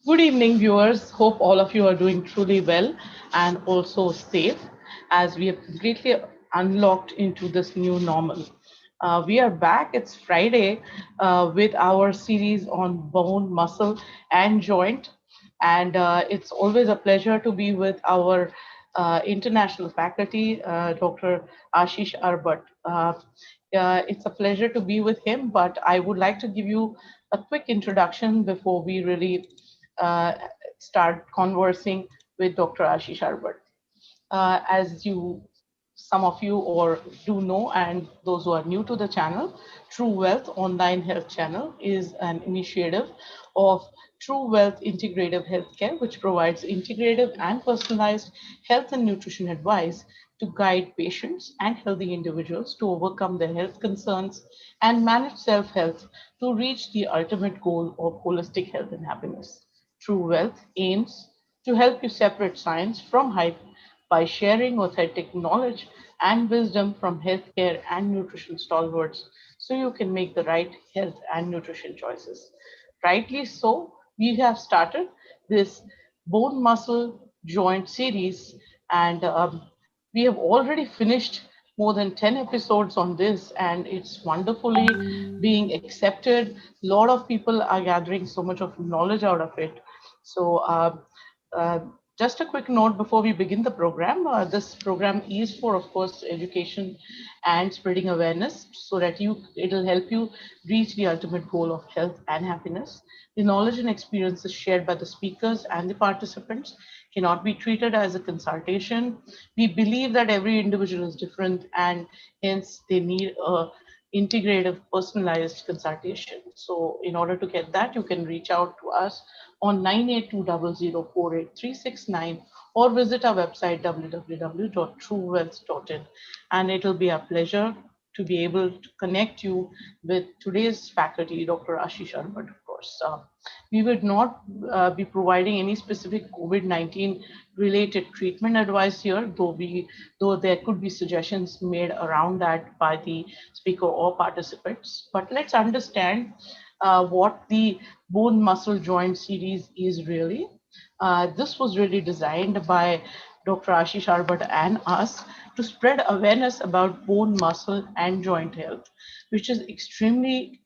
Good evening, viewers. Hope all of you are doing truly well and also safe as we have completely unlocked into this new normal. We are back. It's Friday with our series on bone, muscle, and joint. And it's always a pleasure to be with our international faculty, Dr. Aashish Arbat. It's a pleasure to be with him, but I would like to give you a quick introduction before we really uh, start conversing with Dr. Ashish Arbat. As some of you or do know, and those who are new to the channel, TruWealth online health channel is an initiative of TruWealth Integrative Healthcare, which provides integrative and personalized health and nutrition advice to guide patients and healthy individuals to overcome their health concerns and manage self-health to reach the ultimate goal of holistic health and happiness. TruWealth aims to help you separate science from hype by sharing authentic knowledge and wisdom from healthcare and nutrition stalwarts so you can make the right health and nutrition choices. Rightly so, we have started this bone muscle joint series, and we have already finished more than 10 episodes on this, and it's wonderfully being accepted. A lot of people are gathering so much of knowledge out of it. So uh, just a quick note before we begin the program. This program is for, of course, education and spreading awareness so that it'll help you reach the ultimate goal of health and happiness. The knowledge and experiences shared by the speakers and the participants cannot be treated as a consultation. We believe that every individual is different and hence they need a integrative personalized consultation. So in order to get that, you can reach out to us on 9820048369 or visit our website www.truewealth.in, and it'll be a pleasure to be able to connect you with today's faculty, Dr. Ashish Arbat, of course. We would not be providing any specific COVID-19 related treatment advice here, though there could be suggestions made around that by the speaker or participants. But let's understand what the bone muscle joint series is really. This was really designed by Dr. Ashish Arbat and us to spread awareness about bone, muscle, and joint health, which is extremely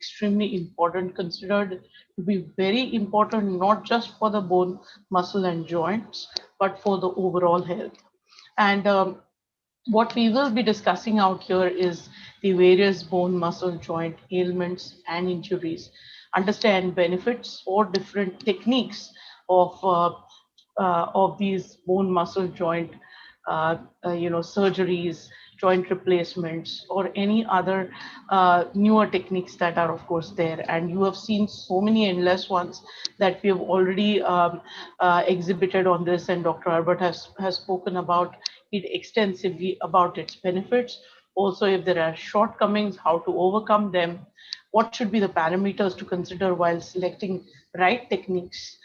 important, considered to be very important, not just for the bone, muscle, and joints, but for the overall health. And what we will be discussing out here is the various bone, muscle, joint ailments and injuries. Understand benefits or different techniques of these bone, muscle, joint, surgeries, joint replacements, or any other newer techniques that are, of course, there. And you have seen so many endless ones that we have already exhibited on this, and Dr. Albert has spoken about it extensively about its benefits. Also, if there are shortcomings, how to overcome them, what should be the parameters to consider while selecting right techniques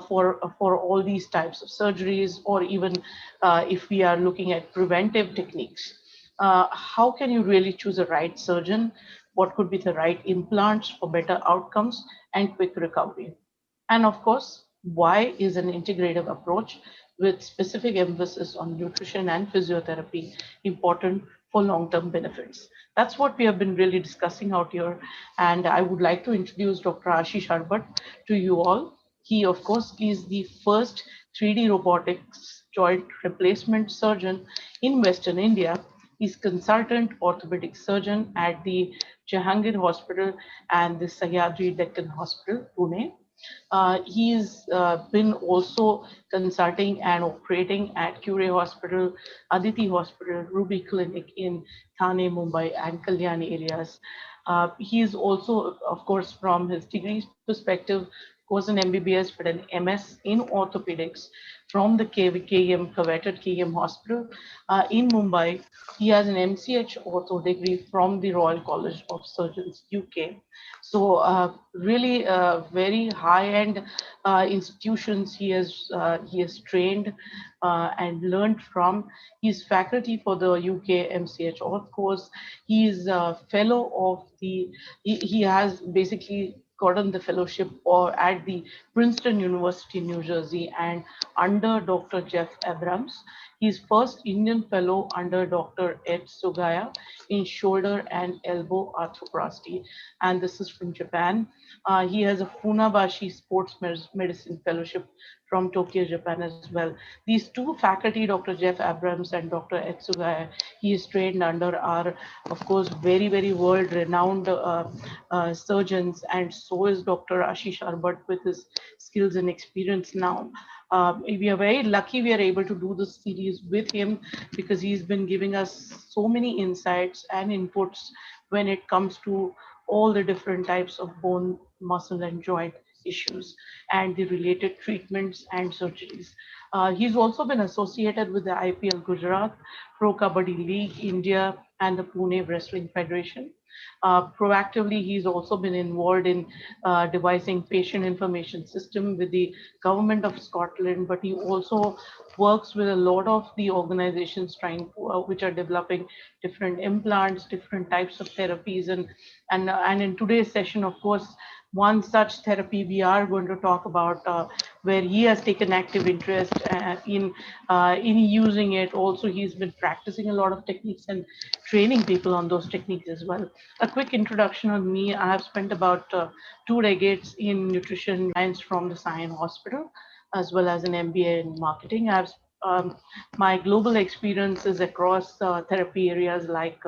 for all these types of surgeries, or even if we are looking at preventive techniques. How can you really choose a right surgeon? What could be the right implants for better outcomes and quick recovery? And of course, why is an integrative approach with specific emphasis on nutrition and physiotherapy important for long-term benefits. That's what we have been really discussing out here. And I would like to introduce Dr. Aashish Arbat to you all. He, of course, is the first 3D robotics joint replacement surgeon in Western India. He's consultant orthopedic surgeon at the Jehangir Hospital and the Sahyadri Deccan Hospital, Pune. He's been also consulting and operating at Cure Hospital, Aditi Hospital, Ruby Clinic in Thane, Mumbai, and Kalyani areas. He is also, of course, from his degree perspective, was an MBBS but an MS in orthopedics from the KEM, coveted KEM Hospital in Mumbai. He has an MCH ortho degree from the Royal College of Surgeons, UK. So really very high-end institutions he has trained and learned from. He's faculty for the UK MCH Auth course. He is a fellow of he has basically gotten the fellowship or at the Princeton University, New Jersey, and under Dr. Jeff Abrams. He's first Indian fellow under Dr. Ed Sugaya in shoulder and elbow arthroplasty, and this is from Japan. He has a Funabashi Sports Medicine Fellowship from Tokyo, Japan as well. These two faculty, Dr. Jeff Abrams and Dr. Etsugaya, he is trained under are, of course, very, very world-renowned surgeons, and so is Dr. Aashish Arbat with his skills and experience now. We are very lucky we are able to do this series with him because he's been giving us so many insights and inputs when it comes to all the different types of bone, muscle, and joint issues and the related treatments and surgeries. He's also been associated with the IPL Gujarat, Pro Kabaddi League, India, and the Pune Wrestling Federation. Proactively, he's also been involved in devising patient information system with the government of Scotland, but he also works with a lot of the organizations trying which are developing different implants, different types of therapies, and in today's session, of course, one such therapy we are going to talk about where he has taken active interest in using it. Also, he's been practicing a lot of techniques and training people on those techniques as well. A quick introduction on me: I have spent about 2 decades in nutrition science from the Sion Hospital, as well as an MBA in marketing. My global experience is across therapy areas like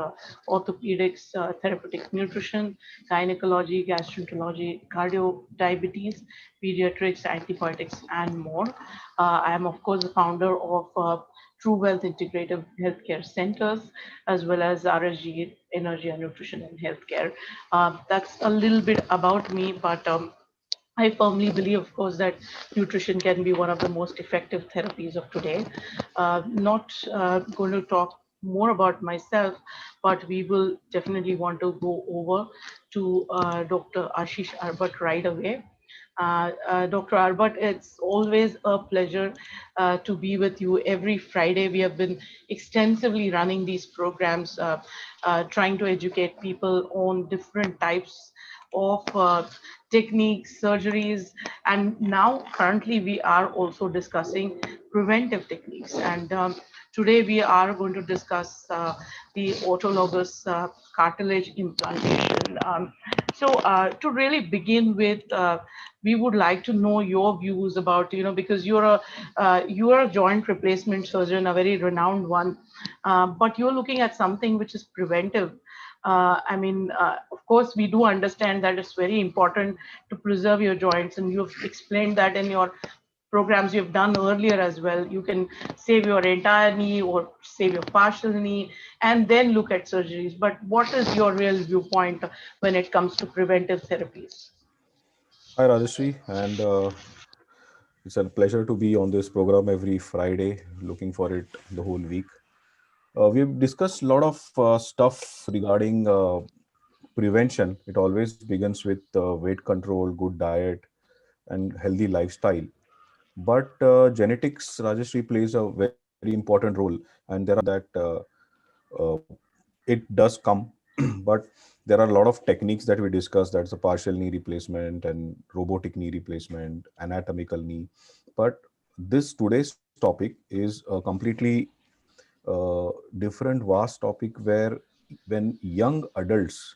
orthopedics, therapeutic nutrition, gynecology, gastroenterology, cardio, diabetes, pediatrics, antibiotics, and more. I am, of course, the founder of TRUWELLTH Integrative Healthcare Centers, as well as RSG, Energy and Nutrition and Healthcare. That's a little bit about me, but I firmly believe, of course, that nutrition can be one of the most effective therapies of today. Not going to talk more about myself, but we will definitely want to go over to Dr. Aashish Arbat right away. Dr. Arbat, it's always a pleasure to be with you every Friday. We have been extensively running these programs, trying to educate people on different types of techniques, surgeries, and now currently we are also discussing preventive techniques. And today we are going to discuss the autologous cartilage implantation. To really begin with, we would like to know your views about, because you are a joint replacement surgeon, a very renowned one, but you're looking at something which is preventive. Of course, we do understand that it's very important to preserve your joints, and you've explained that in your programs you've done earlier as well. You can save your entire knee or save your partial knee and then look at surgeries. But what is your real viewpoint when it comes to preventive therapies? Hi, Rajashree, and it's a pleasure to be on this program every Friday. Looking for it the whole week. We've discussed a lot of stuff regarding prevention. It always begins with weight control, good diet, and healthy lifestyle. But genetics, Rajashree, plays a very important role, and there are that it does come, but there are a lot of techniques that we discussed. That's a partial knee replacement and robotic knee replacement, anatomical knee. But this today's topic is completely different vast topic where when young adults,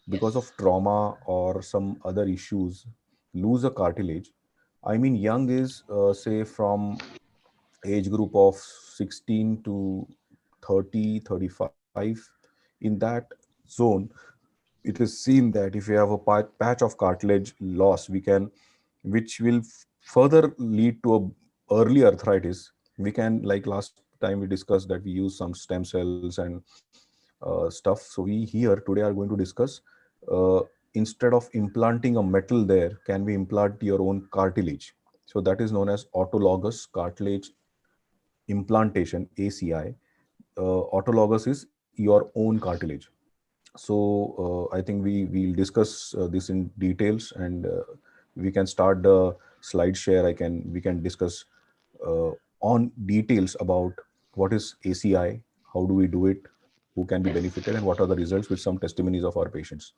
because Yes. of trauma or some other issues, lose a cartilage. I mean, young is say from age group of 16 to 30, 35. In that zone, it is seen that if you have a patch of cartilage loss, we can, which will further lead to a early arthritis. We can, like last time we discussed, that we use some stem cells and stuff. So we here today are going to discuss, uh, instead of implanting a metal there, can we implant your own cartilage? So that is known as autologous cartilage implantation, ACI. Autologous is your own cartilage. So I think we will discuss this in details, and we can start the slide share. We can discuss uh, on details about what is ACI, how do we do it, who can be Yes. benefited, and what are the results with some testimonies of our patients.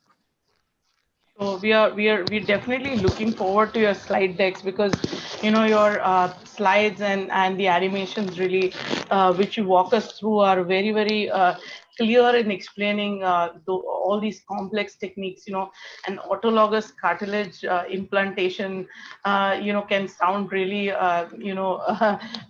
So we definitely looking forward to your slide decks, because your slides and the animations really, which you walk us through, are very very clear in explaining all these complex techniques. And autologous cartilage implantation, can sound really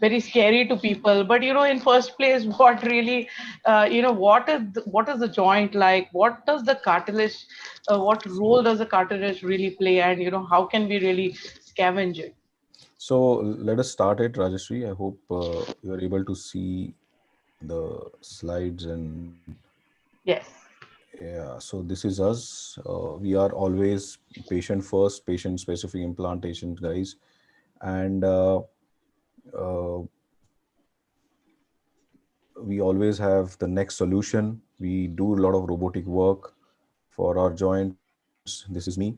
very scary to people. But in first place, what really, what is the joint like? What does the cartilage, what role does the cartilage really play, and how can we really scavenge it? So let us start it, Rajashree. I hope you are able to see the slides. And Yes. yeah, so this is us. We are always patient first, patient specific implantation guys. And uh, we always have the next solution. We do a lot of robotic work for our joints. This is me.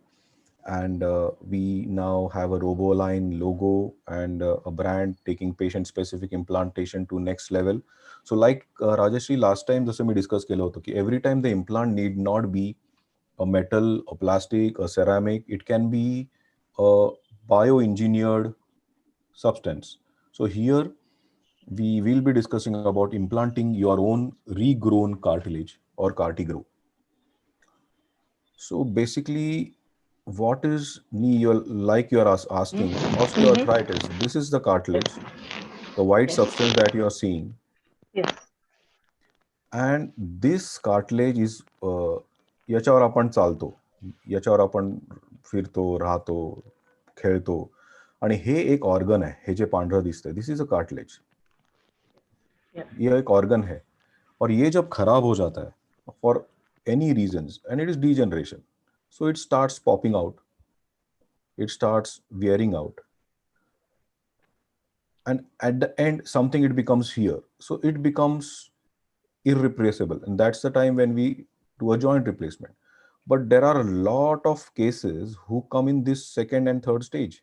And we now have a RoboLine logo and a brand taking patient specific implantation to next level. So like Rajashree, last time जैसे मैं discuss केला होता कि every time the implant need not be a metal, a plastic, a ceramic. It can be a bioengineered substance. So here we will be discussing about implanting your own regrown cartilage or cartigrow. So basically, what is knee? You're asking Mm-hmm. osteoarthritis. This is the cartilage, the white Yes. substance that you are seeing, Yes. and this cartilage is याच्यावर आपण चालतो, याच्यावर आपण फिरतो, राहतो, खेळतो, आणि हे एक ऑर्गन आहे. हे जे पांढरं दिसतंय, this is a cartilage. Yeah. ये एक ऑर्गन है, और ये जब खराब हो जाता है for any reasons, and it is degeneration, so it starts popping out, it starts wearing out, and at the end something it becomes here, so it becomes irreplaceable, and that's the time when we do a joint replacement. But there are a lot of cases who come in this second and third stage,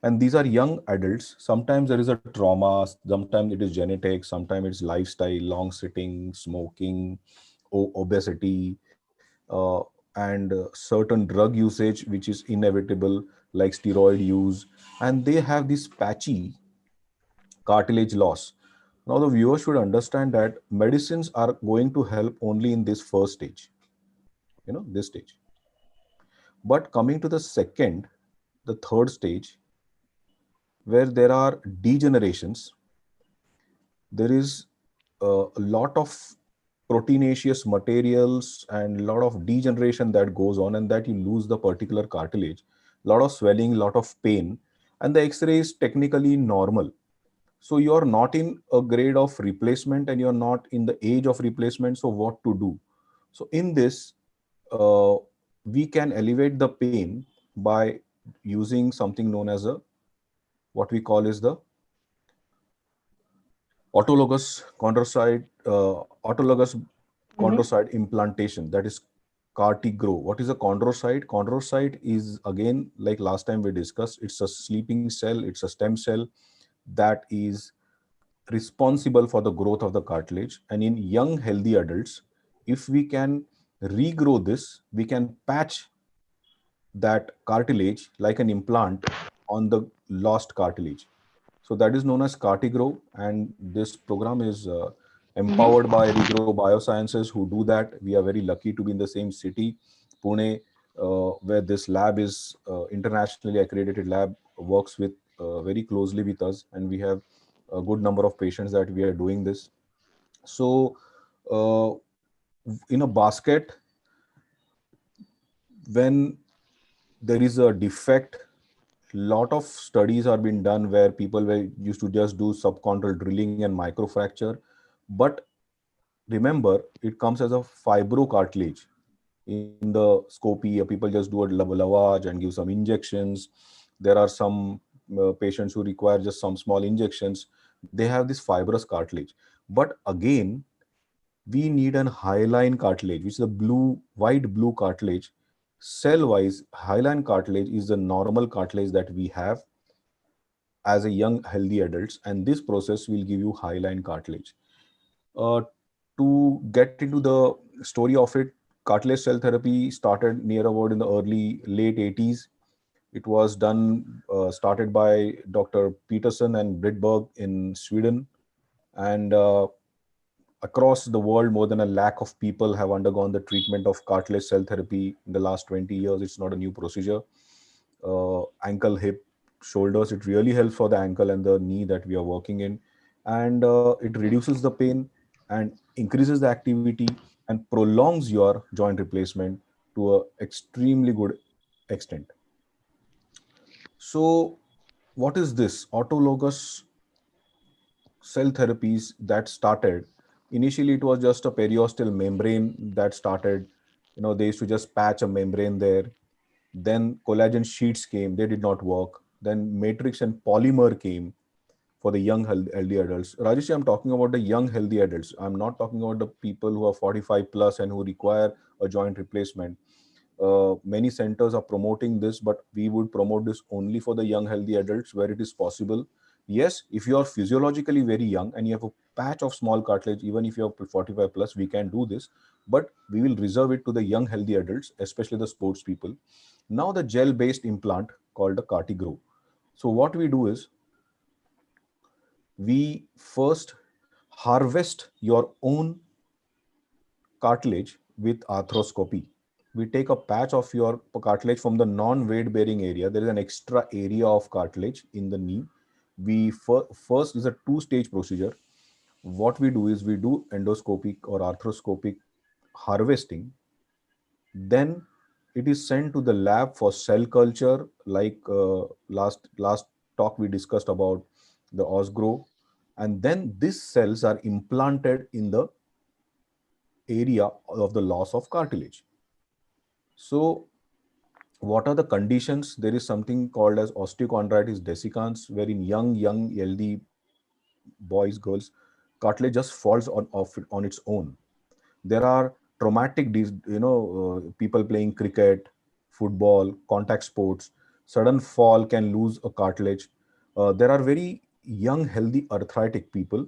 and these are young adults. Sometimes there is a trauma, sometimes it is genetic, sometimes it's lifestyle, long sitting, smoking, obesity, uh, and certain drug usage which is inevitable, like steroid use, and they have this patchy cartilage loss. Now the viewer should understand that medicines are going to help only in this first stage, this stage. But coming to the second, the third stage, where there are degenerations, there is a lot of proteinaceous materials and a lot of degeneration that goes on, and that you lose the particular cartilage, lot of swelling, lot of pain, and the x-ray is technically normal. So you're not in a grade of replacement and you're not in the age of replacement. So what to do? So in this, uh, we can elevate the pain by using something known as a, what we call is the autologous Mm-hmm. chondrocyte implantation, that is cartigrow. What is a chondrocyte? Chondrocyte is, again, like last time we discussed, it's a sleeping cell, it's a stem cell that is responsible for the growth of the cartilage. And in young healthy adults, if we can regrow this, we can patch that cartilage like an implant on the lost cartilage. So that is known as CartiGrow, and this program is Mhm. empowered by Regrow Biosciences, who do that. We are very lucky to be in the same city, Pune, where this lab is internationally accredited lab, works with very closely with us, and we have a good number of patients that we are doing this. So uh, in a basket, when there is a defect, lot of studies are being done where people were used to just do subchondral drilling and microfracture, but remember, it comes as a fibrocartilage. In the scopy, people just do a lavage and give some injections. There are some patients who require just some small injections. They have this fibrous cartilage. But again, we need an hyaline cartilage, which is a white blue cartilage. Cell wise, hyaline cartilage is the normal cartilage that we have as a young healthy adults, and this process will give you hyaline cartilage. uh, to get into the story of it, cartilage cell therapy started near about in the early late 80s. It was done started by Dr. Peterson and Brittberg in Sweden, and across the world, more than a lakh of people have undergone the treatment of cartilage cell therapy in the last 20 years. It's not a new procedure. Ankle, hip, shoulders, it really helps for the ankle and the knee that we are working in. And it reduces the pain and increases the activity and prolongs your joint replacement to a extremely good extent. So, what is this? Autologous cell therapies that started. Initially, it was just a periosteal membrane that started. They used to just patch a membrane there. Then collagen sheets came, they did not work. Then matrix and polymer came for the young healthy adults. Rajesh, I'm talking about the young healthy adults. I'm not talking about the people who are 45 plus and who require a joint replacement. Many centers are promoting this, but we would promote this only for the young healthy adults where it is possible. Yes, if you are physiologically very young and you have a patch of small cartilage, even if you are 45 plus, we can do this, but we will reserve it to the young healthy adults, especially the sports people. Now the gel based implant called the CartiGrow. So what we do is we first harvest your own cartilage with arthroscopy. We take a patch of your cartilage from the non-weight bearing area. There is an extra area of cartilage in the knee. We first is a two-stage procedure. What we do is we do endoscopic or arthroscopic harvesting. Then it is sent to the lab for cell culture, like last talk we discussed about the Osgrow, and then these cells are implanted in the area of the loss of cartilage. So, what are the conditions? There is something called as osteochondritis dissecans, wherein young, healthy boys, girls, cartilage just falls on its own. There are traumatic, people playing cricket, football, contact sports. Sudden fall can lose a cartilage. There are very young, healthy, arthritic people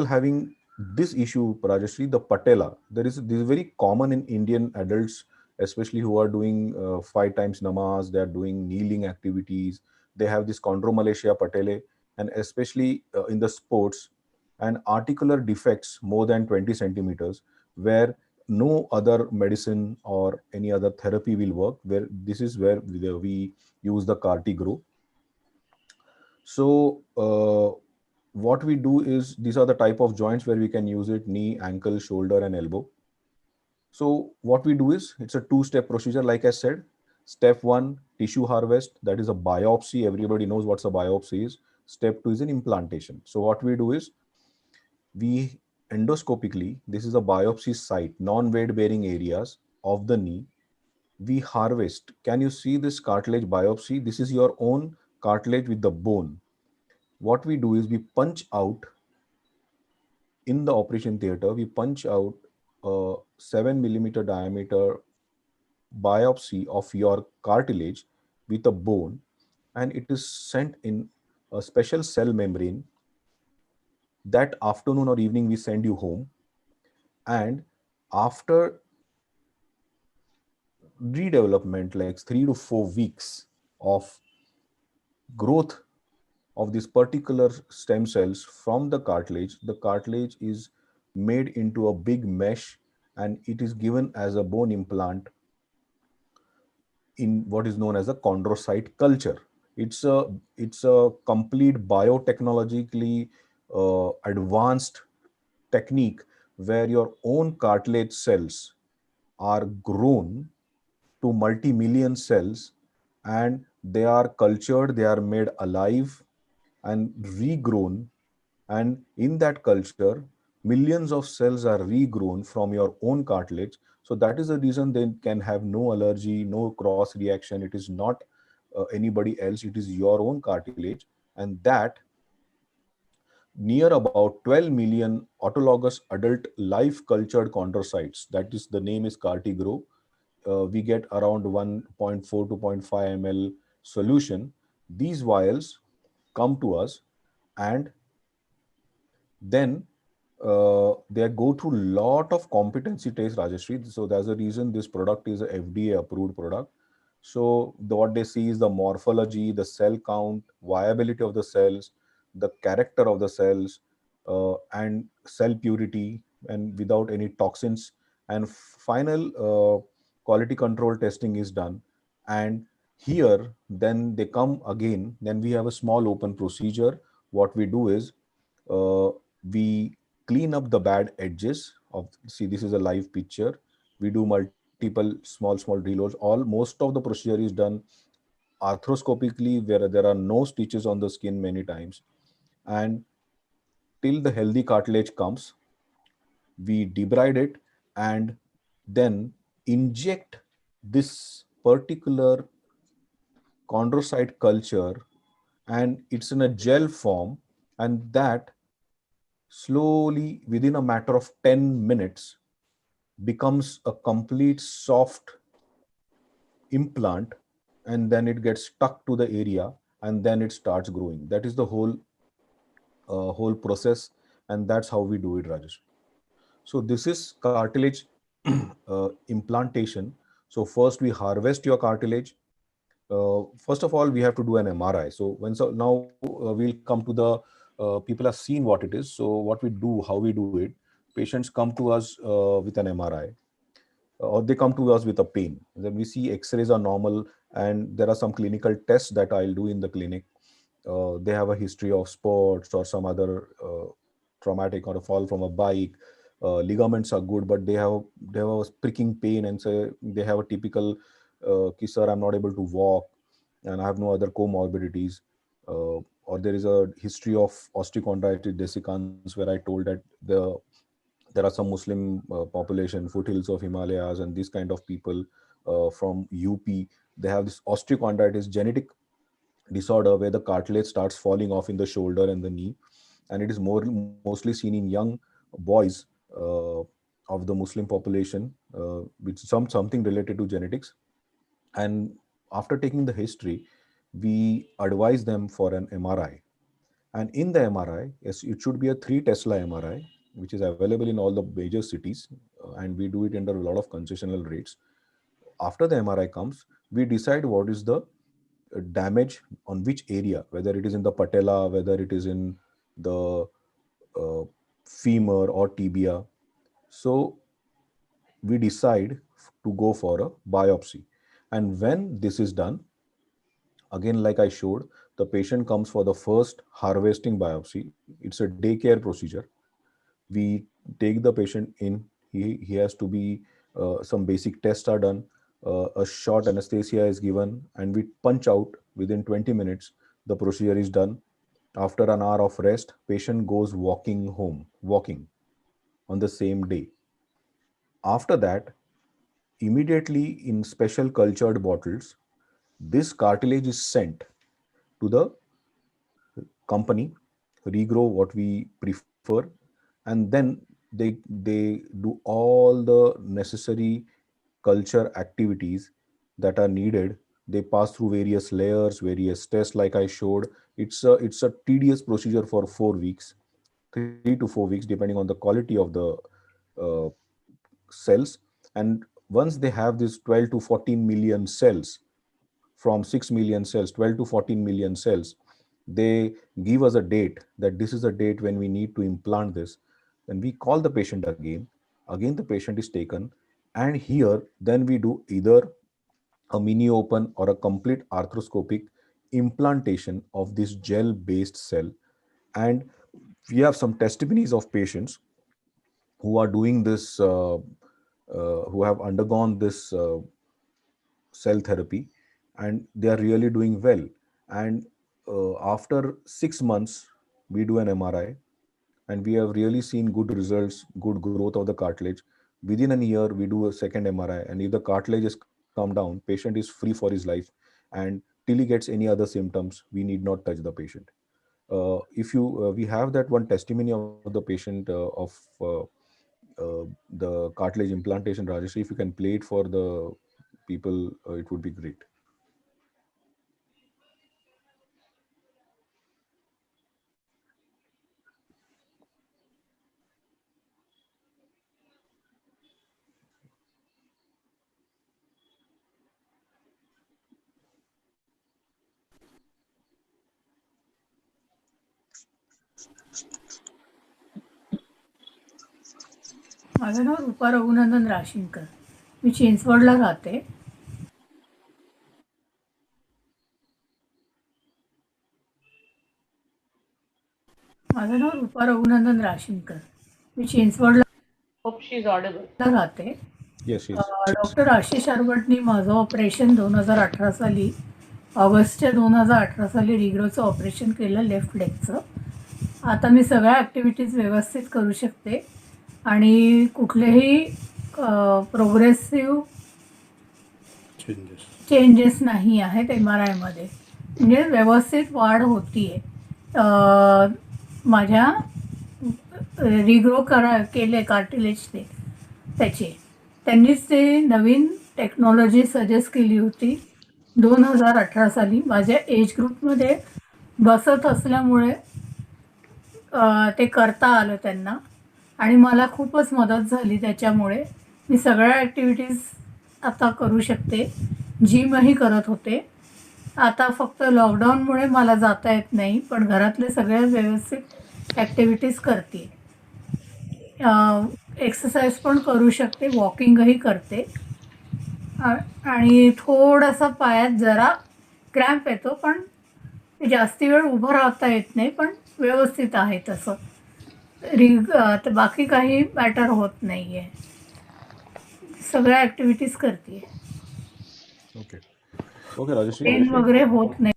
having this issue, Rajashree, the patella. This is very common in Indian adults, especially who are doing 5 times namaz. They are doing kneeling activities. They have this chondromalacia patellae, and especially in the sports and articular defects more than 20 centimeters, where no other medicine or any other therapy will work. Where this is where we use the CartiGrow. So what we do is these are the type of joints where we can use it: knee, ankle, shoulder, and elbow. So what we do is it's a two-step procedure, like I said. Step one, tissue harvest. That is a biopsy. Everybody knows what's a biopsy is. Step two is an implantation. So what we do is we endoscopically, this is a biopsy site, non-weight bearing areas of the knee. We harvest. Can you see this cartilage biopsy? This is your own cartilage with the bone. What we do is we punch out in the operation theater, we punch out a 7 millimeter diameter biopsy of your cartilage with a bone, and it is sent in a special cell membrane. That afternoon or evening, we send you home. And after redevelopment, like 3 to 4 weeks of growth of these particular stem cells from the cartilage is made into a big mesh, and it is given as a bone implant in what is known as a chondrocyte culture. It's a complete biotechnologically advanced technique where your own cartilage cells are grown to multi-million cells, and they are cultured, they are made alive and regrown, and in that culture millions of cells are regrown from your own cartilage. So that is the reason they can have no allergy, no cross reaction. It is not anybody else, it is your own cartilage. And that near about 12 million autologous adult live cultured chondrocytes, that is, the name is CartiGrow. We get around 1.4 to 0.5 ml solution. These vials come to us, and then they go through lot of competency tests, Rajashree. So that's the reason this product is a FDA approved product. So what they see is the morphology, the cell count, viability of the cells, the character of the cells, and cell purity, and without any toxins. And final quality control testing is done. And here, then they come again. Then we have a small open procedure. What we do is uh, we clean up the bad edges of, see, this is a live picture. We do multiple small reloads. All Most of the procedure is done arthroscopically, where there are no stitches on the skin many times. And till the healthy cartilage comes, we debride it, and then inject this particular chondrocyte culture, and it's in a gel form. And that slowly, within a matter of 10 minutes, becomes a complete soft implant, and then it gets stuck to the area, and then it starts growing. That is the whole process, and that's how we do it, Rajesh. So this is cartilage implantation. So first we harvest your cartilage. First of all, we have to do an MRI. So now we'll come to the people have seen what it is. So what we do, how we do it, patients come to us with an MRI, or they come to us with a pain. Then we see X-rays are normal, and there are some clinical tests that I'll do in the clinic. They have a history of sports or some other traumatic, or a fall from a bike. Ligaments are good, but they have a pricking pain, and say they have a typical "Ki, sir, I'm not able to walk, and I have no other comorbidities." Or there is a history of osteochondritis dissecans, where I told that there are some Muslim population, foothills of Himalayas, and these kind of people from UP. They have this osteochondritis genetic disorder where the cartilage starts falling off in the shoulder and the knee, and it is mostly seen in young boys of the Muslim population, which something related to genetics. And after taking the history, we advise them for an MRI. And in the MRI, yes, it should be a 3 Tesla MRI, which is available in all the major cities, and we do it under a lot of concessional rates. After the MRI comes, we decide what is the damage on which area, whether it is in the patella, whether it is in the uh, femur or tibia. So we decide to go for a biopsy. And when this is done, again, like I showed, the patient comes for the first harvesting biopsy. It's a daycare procedure. We take the patient in. He has to be some basic tests are done. A short anesthesia is given, and we punch out within 20 minutes. The procedure is done. After an hour of rest, patient goes walking home, walking on the same day. After that, immediately in special cultured bottles, this cartilage is sent to the company, regrow what we prefer, and then they do all the necessary culture activities that are needed. They pass through various layers, various tests, like I showed. It's a tedious procedure for 4 weeks, 3 to 4 weeks, depending on the quality of the uh, cells. And once they have this 12 to 14 million cells from 6 million cells, 12 to 14 million cells, They give us a date that this is a date when we need to implant this. Then we call the patient again the patient is taken, and here then we do either a mini open or a complete arthroscopic implantation of this gel based cell. And we have some testimonies of patients who are doing this who have undergone this cell therapy, and they are really doing well. And after 6 months we do an MRI, and we have really seen good results, good growth of the cartilage. Within a year we do a second MRI, and if the cartilage has come down, patient is free for his life. And till he gets any other symptoms, we need not touch the patient. If you We have that one testimony of the patient of the cartilage implantation, Rajashree. If you can play it for the people, it would be great. माझं नाव रूपा रघुनंदन राशीनकर. मी चिंचवडला राहते. माझं नाव रूपा रघुनंदन राशीनकर. मी चिंचवडला Hope she's audible. राहते. Yes, yes. Doctor Ashish अरबटनी माझं operation 2018 साली, ऑगस्टच्या 2018 साली रिग्रोचं operation केलं left लेगचं. आता मी सगळ्या ॲक्टिव्हिटीज व्यवस्थित करू शकते आणि कुठलेही प्रोग्रेसिव्ह चेंजेस नाही आहेत MRIमध्ये. म्हणजे व्यवस्थित वाढ होती आहे. माझ्या रिग्रो केले कार्टिलेज त्याचे. त्यांनीच ते नवीन टेक्नॉलॉजी सजेस्ट केली होती 2018 साली. माझ्या एज ग्रुपमध्ये बसत असल्यामुळे ते करता आलं त्यांना, आणि मला खूपच मदत झाली त्याच्यामुळे. मी सगळ्या ॲक्टिव्हिटीज आता करू शकते. जिमही करत होते. आता फक्त लॉकडाऊनमुळे मला जाता येत नाही, पण घरातले सगळ्या व्यवस्थित ॲक्टिव्हिटीज करते. एक्सरसाइज पण करू शकते, वॉकिंगही करते. आणि थोडासा पायात जरा क्रॅम्प येतो, पण जास्ती वेळ उभं राहता येत नाही, पण व्यवस्थित आहे तसं. तर बाकी काही मॅटर होत नाही आहे. सगळ्या ॲक्टिव्हिटीज करते. Okay. Okay, Rajashree. पेन वगैरे होत नाही.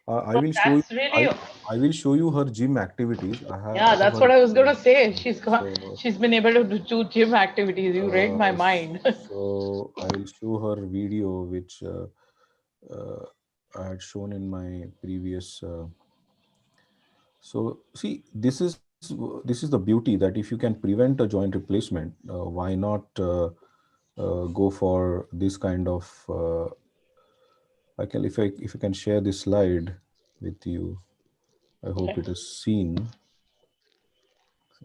I But will show you. that's really, I will show you her gym activities. I have yeah, that's her. what I was gonna say. So, She's been able to do gym activities. You read my mind. so I will show her video which uh, I had shown in my previous. So see, this is the beauty that if you can prevent a joint replacement, why not go for this kind of? I can if I can share this slide with you. I hope Okay. it is seen.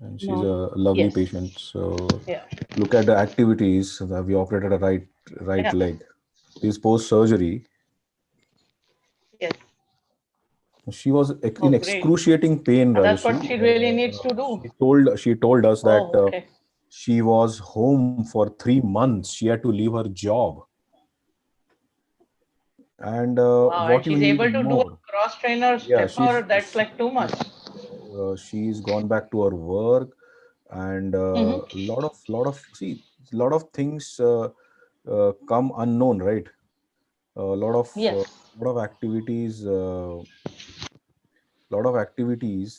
And she's No. a lovely Yes. patient. So Yeah. look at the activities that we operated a right Yeah. leg. This post surgery, Yes. she was Oh, in great. excruciating pain, And that's what Rajashree. she really needs to do. She told us that Oh, okay. she was home for 3 months. She had to leave her job. And Wow. And what you she's need able to do a more? cross trainer Yeah, stepper. That's like too much. she's gone back to her work, and Mm-hmm. lot of things come unknown, right? A Yes. lot of activities,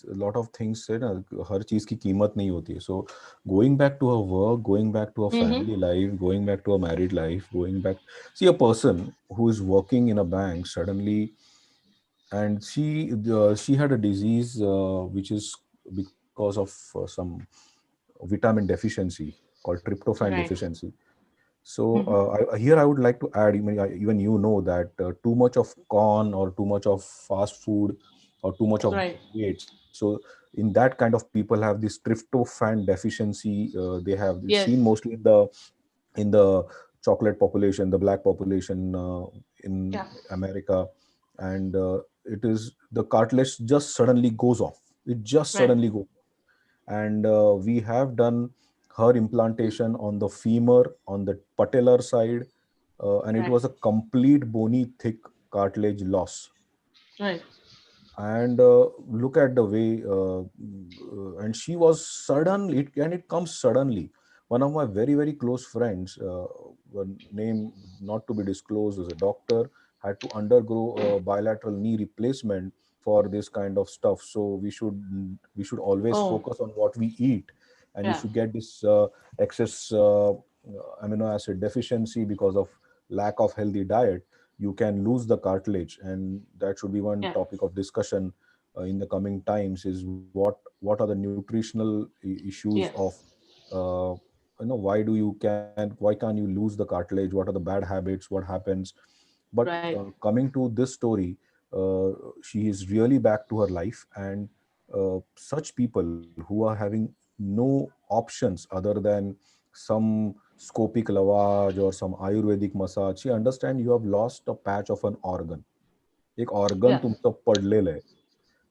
a lot of things है ना, हर चीज की कीमत नहीं होती है. So going back to her work, going back to her Mm-hmm. family life, going back to her married life, going back, see, a person who is working in a bank suddenly, and she had a disease which is because of some vitamin deficiency called tryptophan Right. deficiency. So Mm-hmm. here I would like to add, even you know that too much of corn or too much of fast food or too much of Right. weight. So in that kind of people have this tryptophan deficiency. They have Yes. seen mostly in the chocolate population, the black population in Yeah. America, and it is the cartilage just suddenly goes off. It just Right. suddenly goes. And we have done her implantation on the femur, on the patellar side, and it Right. was a complete bony thick cartilage loss. Right. And look at the way and she was sudden it, and it comes suddenly. One of my very very close friends, one name not to be disclosed, as a doctor, had to undergo a bilateral knee replacement for this kind of stuff. So we should always Oh, focus on what we eat. And yeah. if you get this excess amino acid deficiency because of lack of healthy diet, you can lose the cartilage. And that should be one Yeah. topic of discussion in the coming times, is what are the nutritional issues of Yes. why can't you lose the cartilage, what are the bad habits, what happens. But Right. coming to this story, uh, she is really back to her life. And such people who are having no options other than some scopic lavage or some ayurvedic massage, she understand you have lost a patch of an organ. एक organ Yeah. तुमचं पडलेलं आहे,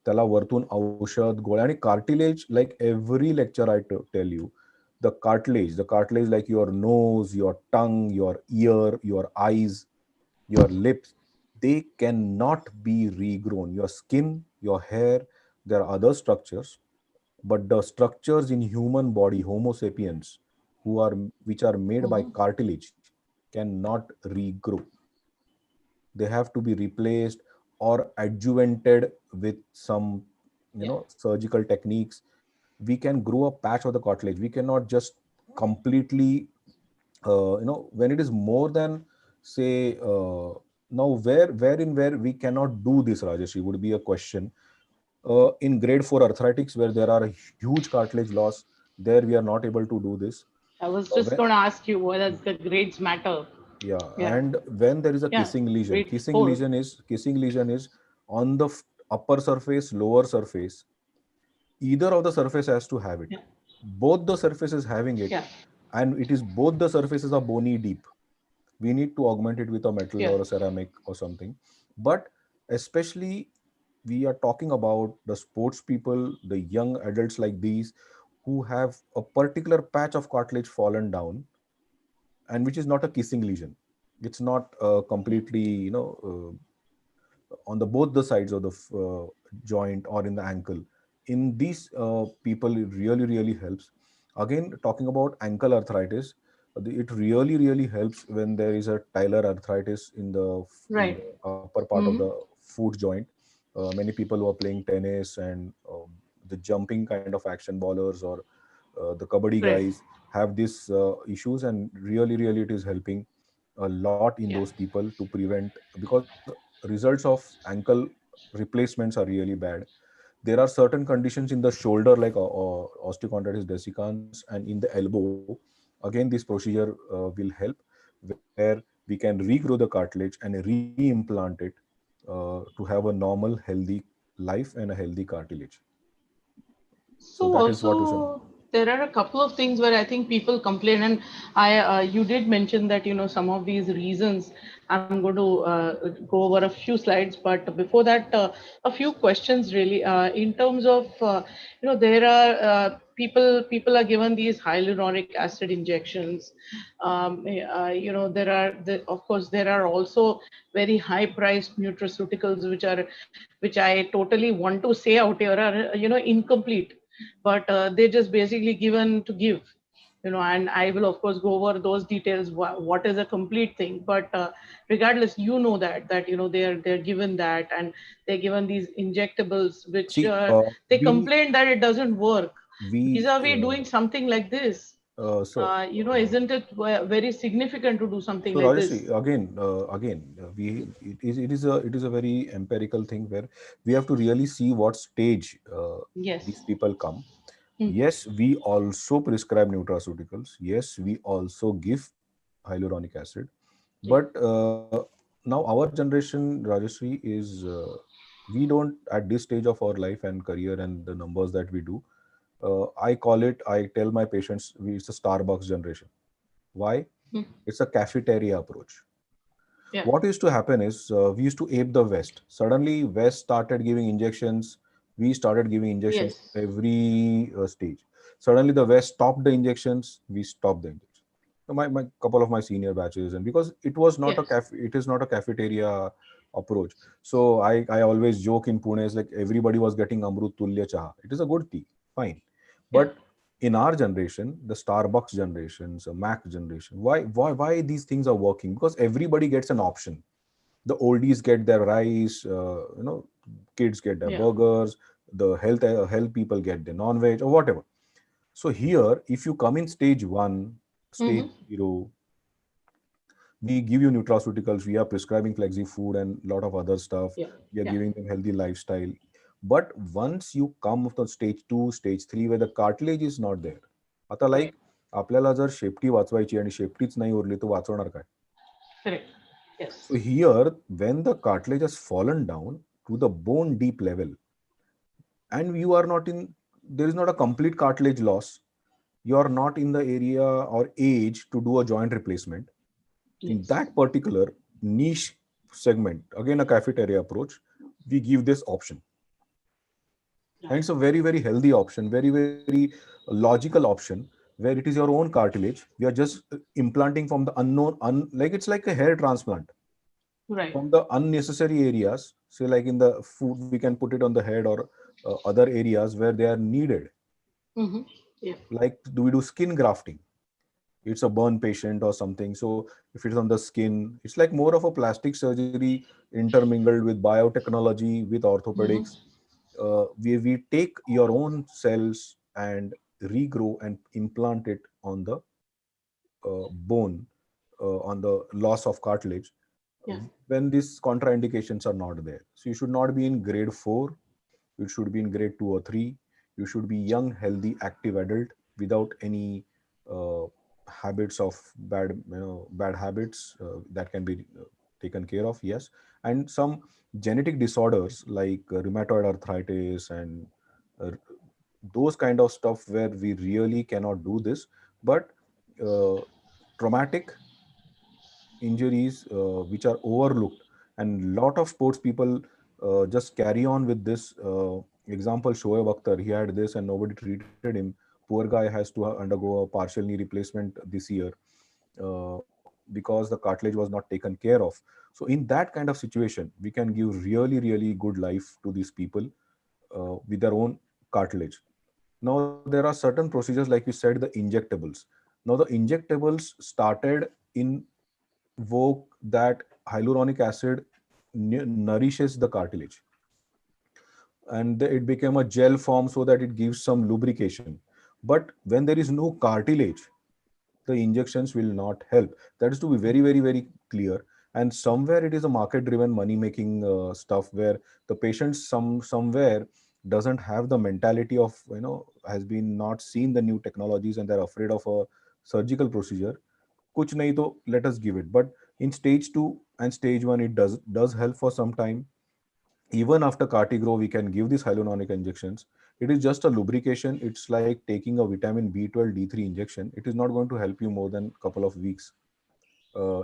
त्याला वरतून औषध गोळ्या आणि cartilage. Like every lecture I tell you, the cartilage like your nose, your tongue, your ear, your eyes, your lips, they cannot be regrown. Your skin, your hair, there are other structures, but the structures in human body, homo sapiens, who are which are made by Hmm. cartilage, cannot regrow. They have to be replaced or adjuvanted with some Yeah. surgical techniques. We can grow a patch of the cartilage. We cannot just completely when it is more than, say, now where we cannot do this, Rajeshri, would be a question. In grade 4 arthritis, where there are a huge cartilage loss, there we are not able to do this. I was just When, going to ask you whether the grades matter. yeah, Yeah. and when there is a Yeah. kissing lesion, Grade 4. on the upper surface, lower surface. Either of the surface has to have it. Yeah. Both the surfaces having it, Yeah. and it is both the surfaces are bony deep. We need to augment it with a metal Yeah. or a ceramic or something. But especially we are talking about the sports people, the young adults like these, who have a particular patch of cartilage fallen down, and which is not a kissing lesion. It's not completely, on the both the sides of the joint or in the ankle. In these people, it really really helps. Again, talking about ankle arthritis, it really really helps when there is a tyler arthritis in Right. the upper part of the Hmm. foot joint. Many people who are playing tennis and the jumping kind of action ballers, or the kabaddi Right. guys, have these issues. And really really it is helping a lot in Yeah. those people to prevent, because results of ankle replacements are really bad. There are certain conditions in the shoulder, like osteochondritis dissecans, and in the elbow. Again, this procedure will help, where we can regrow the cartilage and re-implant it to have a normal healthy life and a healthy cartilage. So So that is what is also there are a couple of things where I think people complain, and you did mention that some of these reasons. I'm going to go over a few slides, but before that, a few questions really. In terms of there are people are given these hyaluronic acid injections. There are of course there are also very high priced nutraceuticals which I totally want to say out here are incomplete, but they're just basically given to give, and I will of course go over those details, what is a complete thing. But regardless, that they're given that, and they're given these injectables which see they we complain that it doesn't work. we Vis-a-vis doing something like this, so isn't it very significant to do something So like Rajeshri, this? we it is a very empirical thing, where we have to really see what stage these Yes. people come. Hmm. Yes, we also prescribe nutraceuticals. Yes, we also give hyaluronic acid. Yeah. But now our generation, Rajeshri, is we don't, at this stage of our life and career and the numbers that we do. I tell my patients, it's a Starbucks generation. Why? Hmm. It's a cafeteria approach. Yeah. What used to happen is we used to ape the West. Suddenly, West started giving injections. We started giving injections Yes. every stage. Suddenly, the West stopped the injections. We stopped the injections. So my couple of my senior batches, and because it was not a Yes. it is not a cafeteria approach. So I always joke in Pune is like everybody was getting Amrut Tulya Chaha. It is a good tea, fine, Yeah. but in our generation, the Starbucks generations, the Mac generation, why these things are working? Because everybody gets an option. The oldies get their rice, kids get their Yeah. burgers, the health people get their non-veg or whatever. So here, if you come in stage one, stage Mm-hmm. zero, we give you nutraceuticals, we are prescribing flexi food and a lot of other stuff. Yeah. We are Yeah. giving them healthy lifestyle. But once you come to stage 2, stage 3, where the cartilage is not there, आता Right. Like आपल्याला जर शेपटी वाचवायची आणि शेपटीच नाही उरली तर वाचवणार काय? Correct. Yes. So here, when the cartilage has fallen down to the bone deep level, and you are not in, there is not a complete cartilage loss. You are not in the area or age to do a joint replacement. In Yes. that particular niche segment, again a cafeteria approach, we give this option. And Right. it's a very, very healthy option, very, very logical option, where it is your own cartilage. We are just implanting from the unknown, like it's like a hair transplant Right. from the unnecessary areas. Say, like in the food, we can put it on the head or other areas where they are needed. Mm-hmm. Yeah. Like, do we do skin grafting? It's a burn patient or something. So if it's on the skin, it's like more of a plastic surgery intermingled with biotechnology, with Mm-hmm. orthopedics. We take your own cells and regrow and implant it on the bone, on the loss of cartilage, Yeah. when these contraindications are not there. So you should not be in grade 4, you should be in grade 2 or 3. You should be young, healthy, active adult without any uh, habits of bad habits that can be taken care of. Yes, and some genetic disorders like rheumatoid arthritis and uh, those kind of stuff where we really cannot do this. But uh, traumatic injuries which are overlooked, and lot of sports people just carry on with this. Example, Shoaib Akhtar, he had this and nobody treated him. Poor guy has to undergo a partial knee replacement this year because the cartilage was not taken care of. So in that kind of situation, we can give really, really good life to these people with their own cartilage. Now there are certain procedures, like you said, the injectables. Now the injectables started in vogue that hyaluronic acid nourishes the cartilage, and it became a gel form so that it gives some lubrication. But when there is no cartilage, the injections will not help. That is to be very, very, very clear. And somewhere it is a market driven money making stuff, where the patient somewhere doesn't have the mentality of, has been not seen the new technologies, and they're afraid of a surgical procedure. Kuch nahi to let us give it. But in stage 2 and stage 1, it does help for some time. Even after cartigrow, we can give these hyaluronic injections. It is just a lubrication. It's like taking a vitamin B12 D3 injection. It is not going to help you more than a couple of weeks.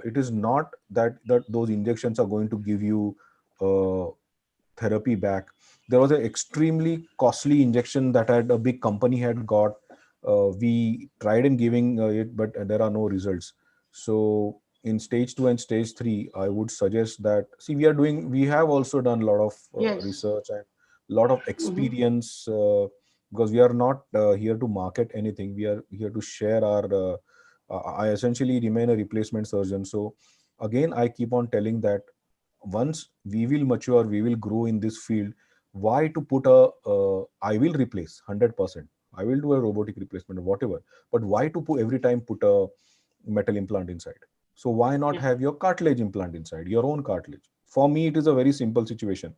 It is not that those injections are going to give you uh, therapy back. There was an extremely costly injection that had a big company had got. We tried in giving it, but there are no results. So in stage 2 and stage 3, I would suggest that, see, we have also done a lot of Yes. research and a lot of Mm-hmm. experience, because we are not here to market anything. We are here to share our. I essentially remain a replacement surgeon. So again, I keep on telling that once we will mature, we will grow in this field. Why to put I will replace 100%. I will do a robotic replacement or whatever. But why to put every time put a metal implant inside? So why not Yeah. have your cartilage implant inside, your own cartilage? For me, it is a very simple situation.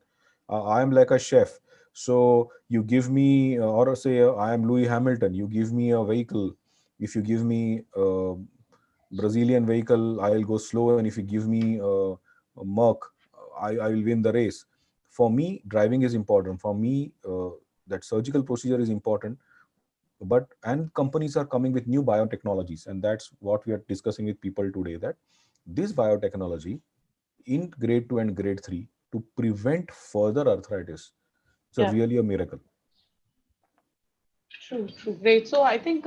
I am like a chef. So you give me, or say I am Louis Hamilton. You give me a vehicle. If you give me Brazilian vehicle, I'll go slow, and if you give me a Merc, I will win the race. For me, driving is important. For me, that surgical procedure is important. But and companies are coming with new biotechnologies, and that's what we are discussing with people today. That this biotechnology in grade 2 and grade 3 to prevent further arthritis. It's a Yeah. really a miracle. True, true. Great. So I think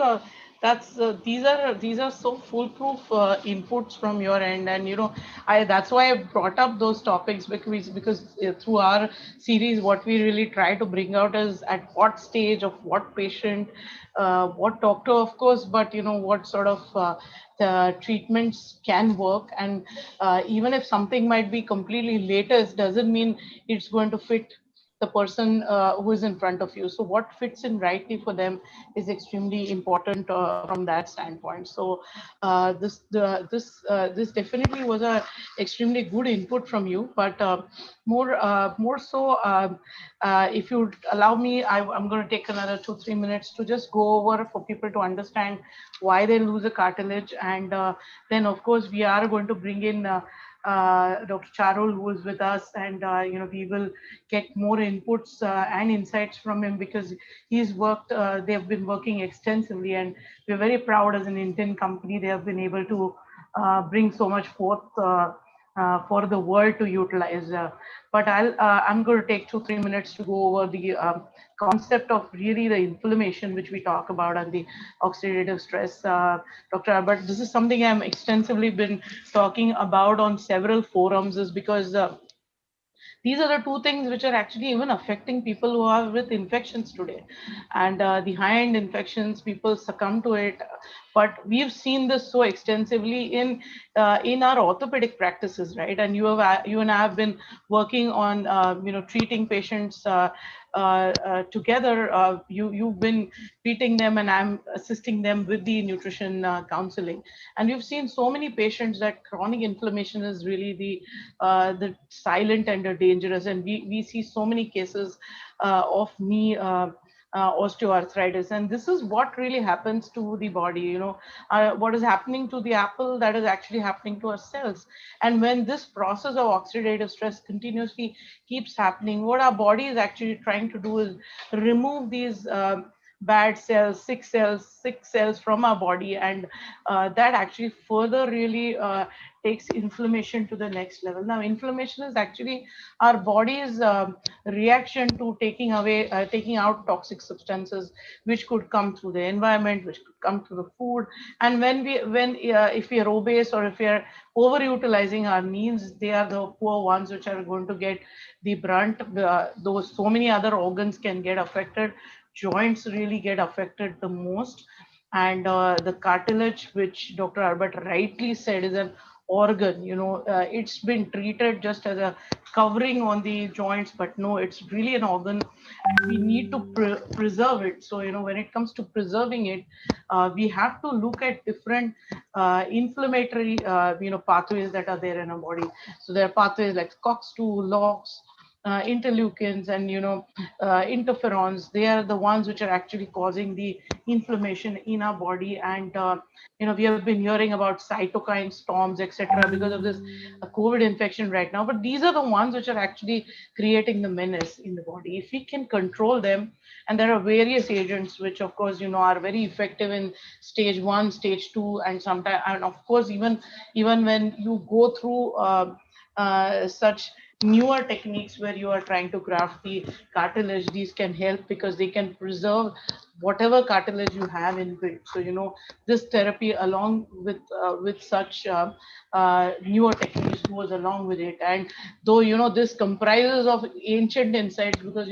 that's these are so foolproof inputs from your end, and I that's why I brought up those topics because through our series, what we really try to bring out is at what stage of what patient, what doctor, of course, but what sort of the treatments can work, and even if something might be completely latest, doesn't mean it's going to fit the person who is in front of you. So what fits in rightly for them is extremely important from that standpoint. So this definitely was a extremely good input from you. But more so, if you allow me, I'm going to take another 2-3 minutes to just go over for people to understand why they lose a cartilage, and then of course we are going to bring in Dr. Charul, who is with us, and we will get more inputs and insights from him because he's worked. They have been working extensively, and we're very proud as an Indian company. They have been able to bring so much forth for the world to utilize. But I'm going to take 2-3 minutes to go over the concept of really the inflammation which we talk about and the oxidative stress. Dr. Arbat, this is something I'm extensively been talking about on several forums, is because these are the two things which are actually even affecting people who are with infections today, and the high-end infections, people succumb to it. But we've seen this so extensively in our orthopedic practices, right? And you and I have been working on treating patients together. You've been treating them, and I'm assisting them with the nutrition counseling. And we've seen so many patients that chronic inflammation is really the silent and the dangerous. And we see so many cases of knee osteoarthritis, and this is what really happens to the body. What is happening to the apple, that is actually happening to our cells. And when this process of oxidative stress continuously keeps happening, what our body is actually trying to do is remove these bad cells, sick cells from our body, and that actually further really takes inflammation to the next level. Now, inflammation is actually our body's reaction to taking out toxic substances, which could come through the environment, which could come through the food. And when if we are obese or if we are overutilizing our meals, they are the poor ones which are going to get the brunt. Those so many other organs can get affected. Joints really get affected the most, and the cartilage, which Dr. Arbat rightly said is an organ. It's been treated just as a covering on the joints, but no, it's really an organ, and we need to preserve it. So when it comes to preserving it, we have to look at different inflammatory pathways that are there in our body. So there are pathways like COX2, LOX, interleukins, and interferons. They are the ones which are actually causing the inflammation in our body. And we have been hearing about cytokine storms, etc., because of this COVID infection right now. But these are the ones which are actually creating the menace in the body. If we can control them, and there are various agents which, of course, are very effective in stage 1, stage 2, and sometimes, and of course, even when you go through such newer techniques where you are trying to graft the cartilage, these can help because they can preserve whatever cartilage you have in it. So this therapy, along with such newer techniques, goes along with it. And though this comprises of ancient insights, because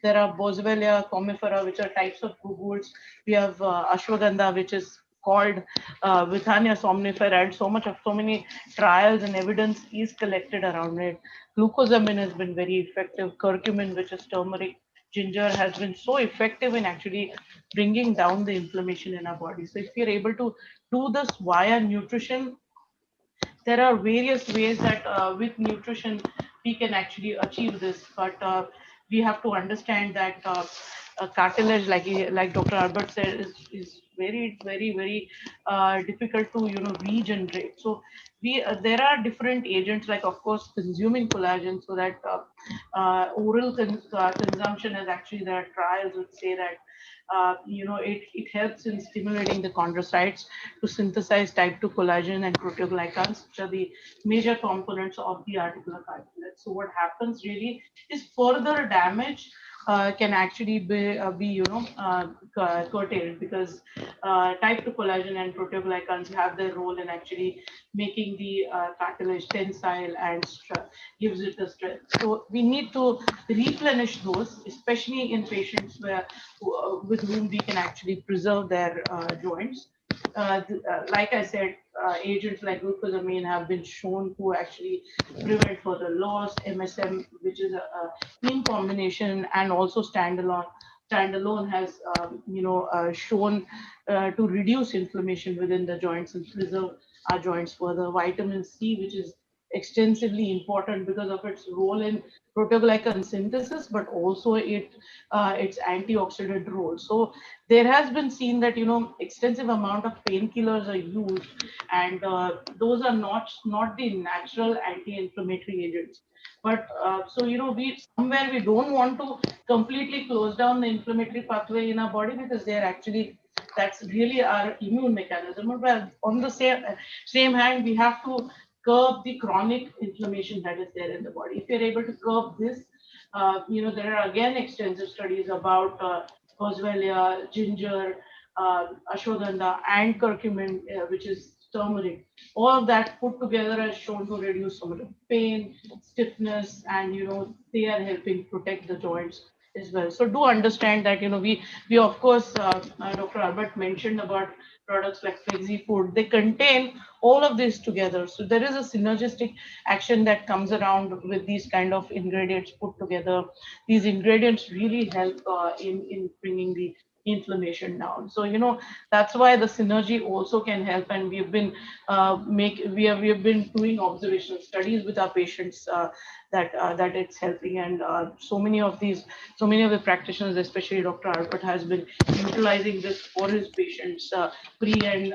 there are Boswellia comifera, which are types of guguls. We have ashwagandha, which is called Withania somnifera, and so many trials and evidence is collected around it. Glucosamine has been very effective. Curcumin, which is turmeric, ginger, has been so effective in actually bringing down the inflammation in our body. So if we are able to do this via nutrition, there are various ways that with nutrition we can actually achieve this. But we have to understand that cartilage, like Dr. Albert said, is very difficult to regenerate. So there are different agents, like of course consuming collagen, so that oral consumption is actually, there are trials which say that it helps in stimulating the chondrocytes to synthesize type 2 collagen and proteoglycans, which are the major components of the articular cartilage. So what happens really is further damage can actually be curtailed, because type 2 collagen and proteoglycans have their role in actually making the cartilage tensile and gives it the strength. So we need to replenish those, especially in patients with whom we can actually preserve their joints. Like I said, agents like glucosamine have been shown to actually prevent further loss. MSM, which is in combination and also standalone has shown to reduce inflammation within the joints and preserve our joints further. Vitamin C, which is extensively important because of its role in proteoglycan synthesis, but also its antioxidant role. So there has been seen that extensive amount of painkillers are used, and those are not the natural anti-inflammatory agents. But so we somewhere we don't want to completely close down the inflammatory pathway in our body, because they're actually that's really our immune mechanism. But on the same hand, we have to curb the chronic inflammation that is there in the body. If you're able to curb this, there are again extensive studies about boswellia, ginger, ashwagandha, and curcumin, which is turmeric. All of that put together has shown to reduce some of the pain, stiffness, and they are helping protect the joints as well. So do understand that we of course Dr. Arbat mentioned about products like Flexi Food. They contain all of this together. So there is a synergistic action that comes around with these kind of ingredients put together. These ingredients really help in bringing the inflammation down. So that's why the synergy also can help, and we have been doing observational studies with our patients that it's helping, and so many of the practitioners, especially Dr. Arbat, has been utilizing this for his patients pre and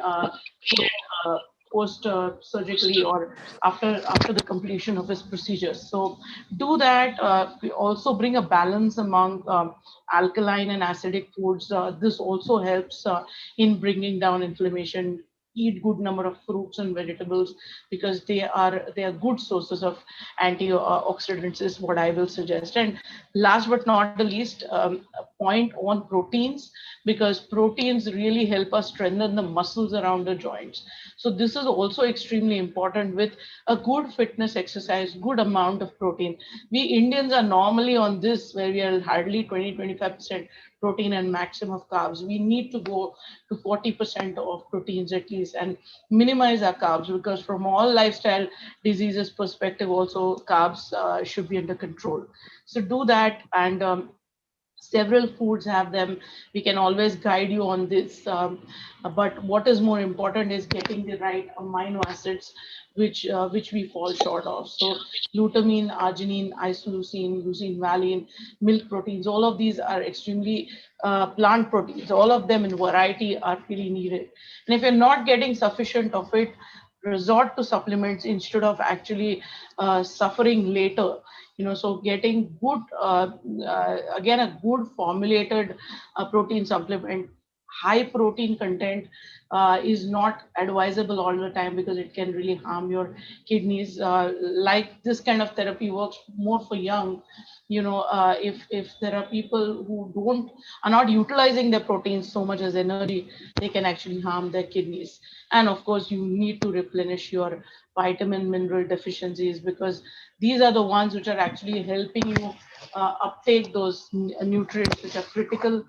post surgically, or after the completion of his procedures. So do that. We also bring a balance among alkaline and acidic foods. This also helps in bringing down inflammation. Eat good number of fruits and vegetables, because they are good sources of antioxidants, is what I will suggest. And last but not the least, a point on proteins, because proteins really help us strengthen the muscles around the joints. So this is also extremely important. With a good fitness exercise, good amount of protein. We Indians are normally on this, where we are hardly 20-25% protein and maximum of carbs. We need to go to 40% of proteins at least, and minimize our carbs, because from all lifestyle diseases perspective also, carbs should be under control. So do that. And several foods have them. We can always guide you on this, but what is more important is getting the right amino acids, which we fall short of. So glutamine, arginine, isoleucine, leucine, valine, milk proteins, all of these are extremely plant proteins. All of them in variety are really needed. And if you're not getting sufficient of it, resort to supplements instead of actually suffering later. So getting good, again, a good formulated protein supplement, high protein content, is not advisable all the time, because it can really harm your kidneys. Like this kind of therapy works more for young. If there are people who are not utilizing their proteins so much as energy, they can actually harm their kidneys. And of course, you need to replenish your vitamin mineral deficiencies, because these are the ones which are actually helping you uptake those nutrients which are critical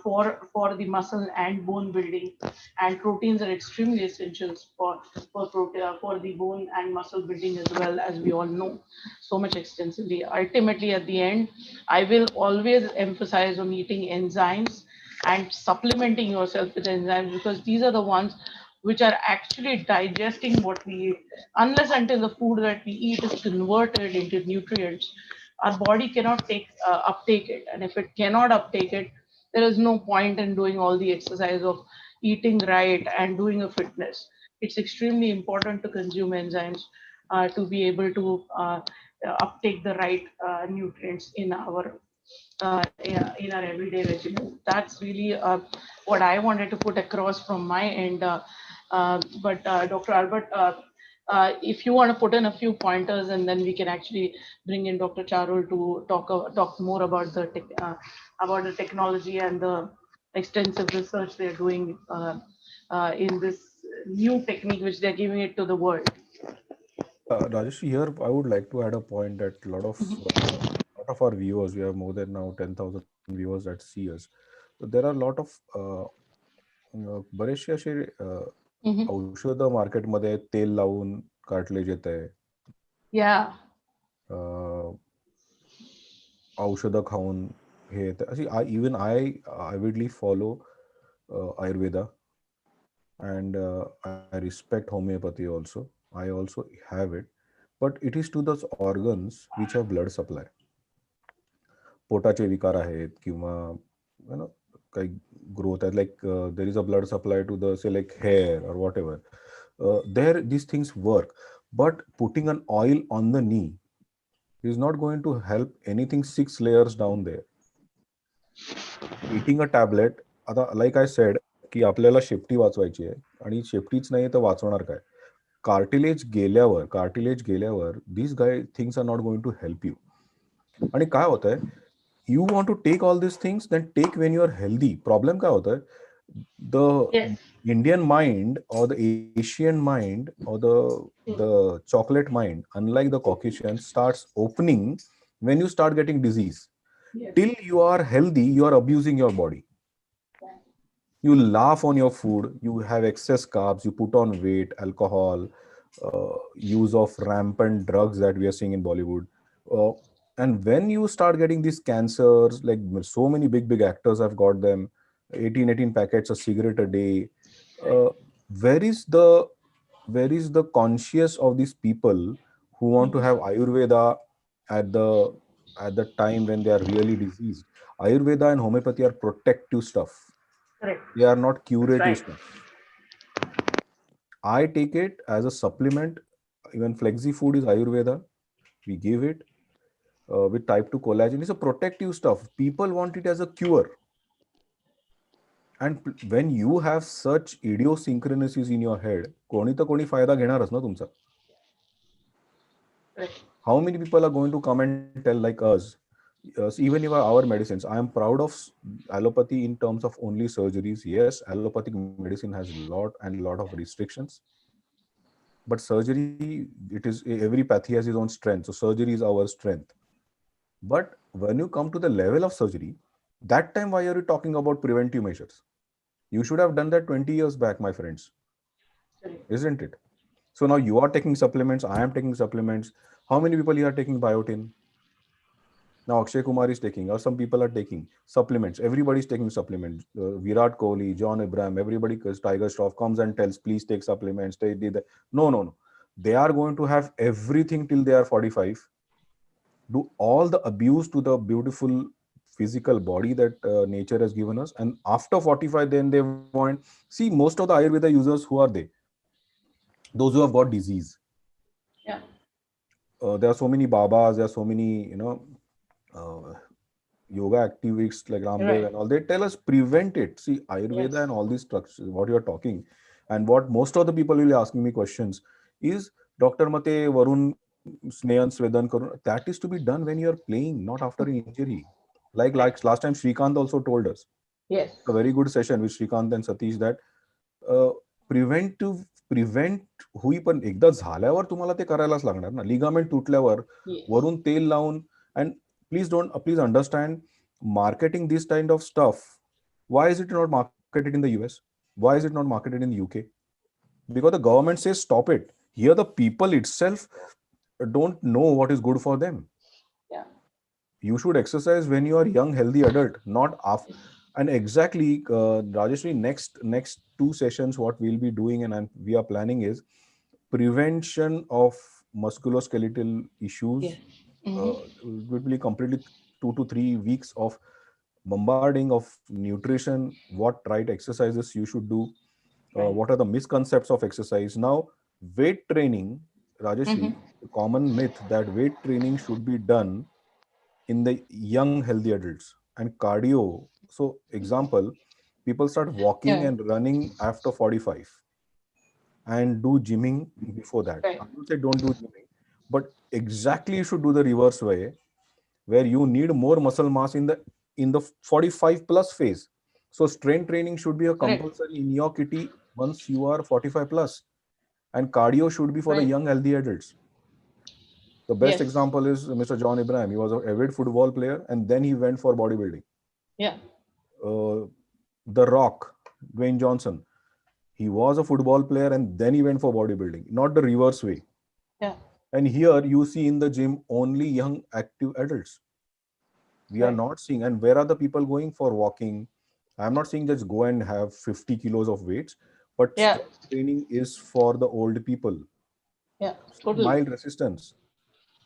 for the muscle and bone building. And proteins are extremely essentials for the bone and muscle building, as well, as we all know so much extensively. Ultimately, at the end, I will always emphasize on eating enzymes and supplementing yourself with enzymes, because these are the ones which are actually digesting what we eat. Unless until the food that we eat is converted into nutrients, our body cannot uptake it. And if it cannot uptake it, there is no point in doing all the exercise of eating right and doing a fitness. It's extremely important to consume enzymes to be able to uptake the right nutrients in our in our everyday regimen. That's really what I wanted to put across from my end. But Dr. Albert, if you want to put in a few pointers, and then we can actually bring in Dr. Charul to talk more about the technology and the extensive research they're doing in this new technique which they're giving it to the world. Rajesh, here I would like to add a point that lot of our viewers, we have more than now 10,000 viewers that see us. So there are a lot of बरेचसे असे Mhm. औषध मार्केटमध्ये तेल लावून cartilage येत आहे. Yeah. औषधं खाऊन हे येतं. अशी even I avidly follow Ayurveda and I respect homeopathy also. I also have it, but it is to those organs which have blood supply. पोटाचे विकार आहेत किंवा you know, काही growth आहे, like there is a blood supply to the, say, like hair or whatever. There these things work, but putting an oil on the knee is not going to help anything 6 layers down there. Eating a tablet, आता like I said, की आपल्याला शेपटी वाचवायची आहे आणि शेपटीच नाही तर वाचवणार काय? Cartilage गेल्यावर these guy things are not going to help you. आणि काय होतंय, you want to take all these things, then take when you are healthy. Problem काय होतंय, the Yes. Indian mind or the Asian mind or the chocolate mind, unlike the Caucasian, starts opening when you start getting disease. Yes. Till you are healthy, you are abusing your body. You laugh on your food, you have excess carbs, you put on weight, alcohol, use of rampant drugs that we are seeing in Bollywood. And when you start getting these cancers, like so many big actors have got them, 18 packets of cigarette a day. Uh, where is the conscious of these people who want to have Ayurveda at the time when they are really diseased? Ayurveda and homeopathy are protective stuff. Correct. They are not That's curative right. stuff. I take it as a supplement. Even flexi food is Ayurveda. We give it with type 2 collagen. It's a protective stuff. People want it as a cure. And when you have such idiosyncrasies in your head, कोणी तर कोणी फायदा घेणारच ना तुमचा. Correct. How many people are going to come and tell like us? Even if our medicines, I am proud of allopathy in terms of only surgeries. Yes, allopathic medicine has lot of restrictions, but surgery, it is, every pathy has its own strength, so surgery is our strength. But when you come to the level of surgery, that time why are you talking about preventive measures? You should have done that 20 years back, my friends, Correct. isn't it? So now you are taking supplements, I am taking supplements. How many people here are taking biotin? Now Akshay Kumar is taking, or some people are taking supplements. Everybody's taking supplements. Virat Kohli, John Abraham, everybody, because Tiger Shroff comes and tells, please take supplements. They did that. No. They are going to have everything till they are 45. Do all the abuse to the beautiful physical body that nature has given us. And after 45, then they want, see, most of the Ayurveda users, who are they? Those who have got disease. Yeah. There are so many Babas, there are so many, uh, yoga activists like Ramdev Right. and all. They tell us prevent it. See, Ayurveda Yes. and all these structures, what you're talking, and what most of the people will be asking me questions is, Dr. Mate, Varun, Snehan, Svedan, Karun, that is to be done when you're playing, not after an injury. Like last time, Srikanth also told us, Yes. a very good session with Srikanth and Satish, that prevent होई, पण एकदा झाल्यावर तुम्हाला ते करायलाच लागणार ना. Ligament तुटल्यावर Yes. वरून तेल लावून, and please understand, marketing this kind of stuff, why is it not marketed in the US? Why is it not marketed in the UK? Because the government says stop it. Here the people itself don't know what is good for them. Yeah. You should exercise when you are young, healthy adult, not after. And exactly, Rajashree, next 2 sessions, what we'll be doing and we are planning is prevention of musculoskeletal issues. Yes. Mhm. It will be completely 2 to 3 weeks of bombarding of nutrition, what right exercises you should do, Right. what are the misconceptions of exercise. Now, weight training, Mhm. Rajashree, common myth that weight training should be done in the young healthy adults. And cardio, so example, people start walking Yeah. and running after 45 and do gymming before that. Right. I don't say don't do gymming, but exactly you should do the reverse way, where you need more muscle mass in the 45 plus phase. So strength training should be a Correct. compulsory in your kitty once you are 45 plus, and cardio should be for the Right. young healthy adults. The best Yes. example is Mr. John Ibrahim. He was an avid football player and then he went for bodybuilding. Yeah. uh, The Rock, Dwayne Johnson, he was a football player and then he went for bodybuilding, not the reverse way. Yeah. And here you see in the gym only young active adults. We are Right. not seeing. And where are the people going for walking? I'm not saying just go and have 50 kilos of weights, but Yeah. strength training is for the old people. Yeah. Some Totally. mild resistance,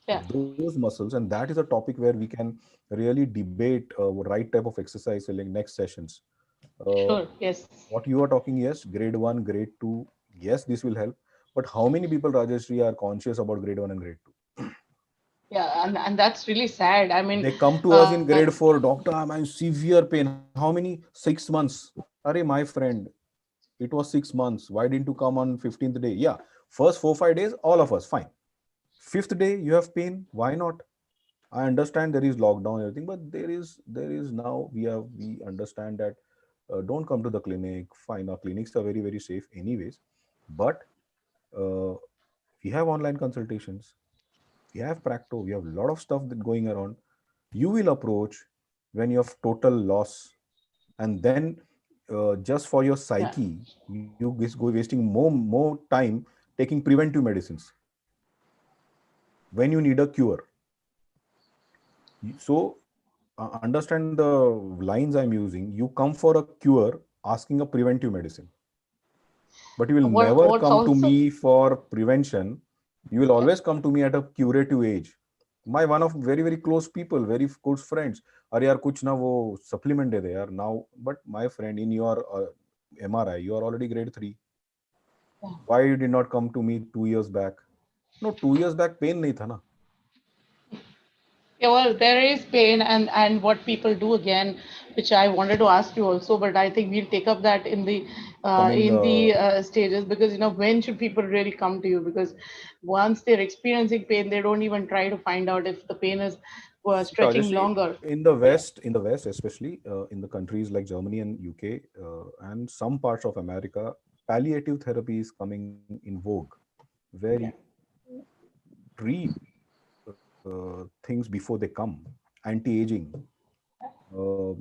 Yeah. those muscles, and that is a topic where we can really debate right type of exercise in next sessions. uh, Sure. Yes. what you are talking, yes, grade 1, grade 2, yes, this will help, but how many people, Rajashree, are conscious about grade 1 and grade 2? Yeah. And that's really sad. I mean, They come to us in grade 4, doctor, I'm in severe pain. How many? 6 months. Are my friend, it was 6 months. Why didn't you come on 15th day? Yeah, first 4 5 days all of us fine. Fifth day you have pain, why not? I understand there is lockdown and everything, but there is now we understand that don't come to the clinic. Fine, our clinics are very very safe anyways, but uh, we have online consultations, we have practo, we have a lot of stuff that going around. You will approach when you have total loss, and then just for your yeah. psyche, you just go wasting more time taking preventive medicines when you need a cure. So understand the lines I'm using. You come for a cure asking a preventive medicine, but you will never What's come to also, me for prevention. You will yeah. always come to me at a curative age. My one of very very close people, very close friends, अरे यार कुछ ना वो supplement दे दे यार now. But my friend, in your MRI you are already grade 3. Yeah. Why you did not come to me 2 years back? No, 2 years back pain नहीं था ना. Yeah, well, there is pain, and what people do again, which I wanted to ask you also, but I think we'll take up that Coming in the stages, because when should people really come to you? Because once they're experiencing pain, they don't even try to find out if the pain is See, stretching Rajashri, longer. Yeah. In the West, especially in the countries like Germany and UK and some parts of America, palliative therapy is coming in vogue, where Yeah. you treat things before they come. Anti-aging. Uh,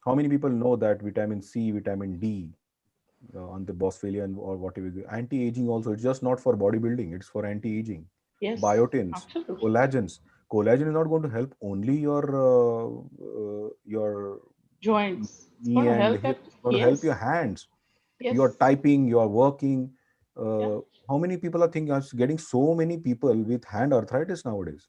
how many people know that vitamin C, vitamin D, on the Boswellia and or whatever? Anti-aging also. It's just not for bodybuilding. It's for anti-aging. Yes. Biotins, Absolutely. collagens. Collagen is not going to help only your Joints. It's knee going to and help hip. it. It's going to help your Yes. hands. You are Yes. typing, you are working. Yeah. How many people are thinking? I'm getting so many people with hand arthritis nowadays.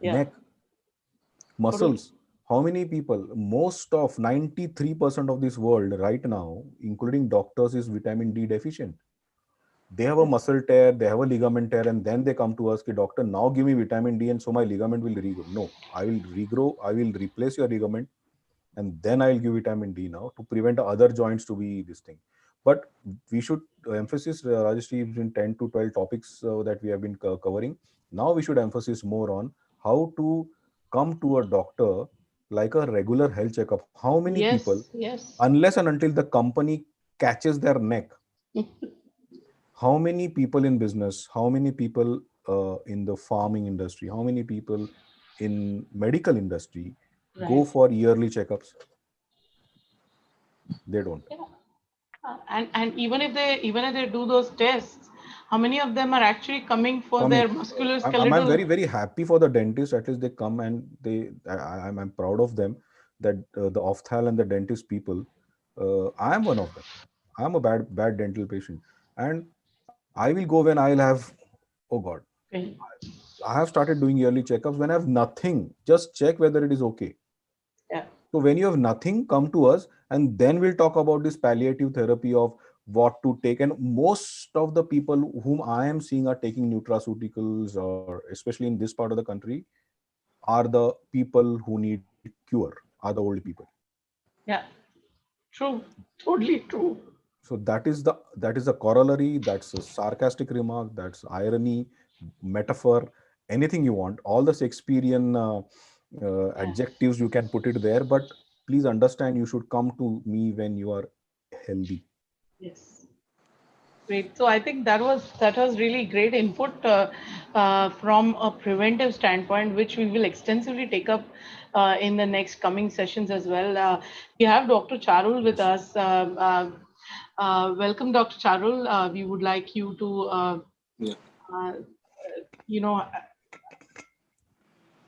Yeah. Neck, Totally. muscles. How many people? Most of 93% of this world right now, including doctors, is vitamin D deficient. They have a Yes. muscle tear, they have a ligament tear, and then they come to us, "Ki, doctor, now give me vitamin D, and so my ligament will regrow." No, I will regrow, I will replace your ligament, and then I'll give vitamin D now to prevent other joints to be this thing. But we should emphasis, Rajashri, in 10 to 12 topics that we have been covering. Now we should emphasis more on how to come to a doctor like a regular health checkup. How many people, Yes. Yes. unless and until the company catches their neck, how many people in business, how many people in the farming industry, how many people in medical industry go Right. for yearly checkups? They don't. Yeah. And even if they do those tests, how many of them are actually coming for Coming, their I'm musculoskeletal? very very happy for the dentist. At least they come and I'm proud of them, that the ophthal and the dentist people. I am one of them. I'm a bad dental patient, and I will go when I'll have. Oh God, Okay. I have started doing yearly checkups when I have nothing. Just check whether it is okay. Yeah. So when you have nothing, come to us, and then we'll talk about this palliative therapy of what to take. And most of the people whom I am seeing are taking nutraceuticals, or especially in this part of the country, are the people who need cure, are the old people. Yeah, true. Totally true. So that is the corollary. That's a sarcastic remark. That's irony, metaphor, anything you want. All the Shakespearean Yeah. adjectives you can put it there. But please understand, you should come to me when you are healthy. Yes. Great. So I think that was really great input from a preventive standpoint, which we will extensively take up in the next coming sessions as well. We have Dr. Charul with Yes. us. Welcome, Dr. Charul. We would like you to, Yeah, uh, you know,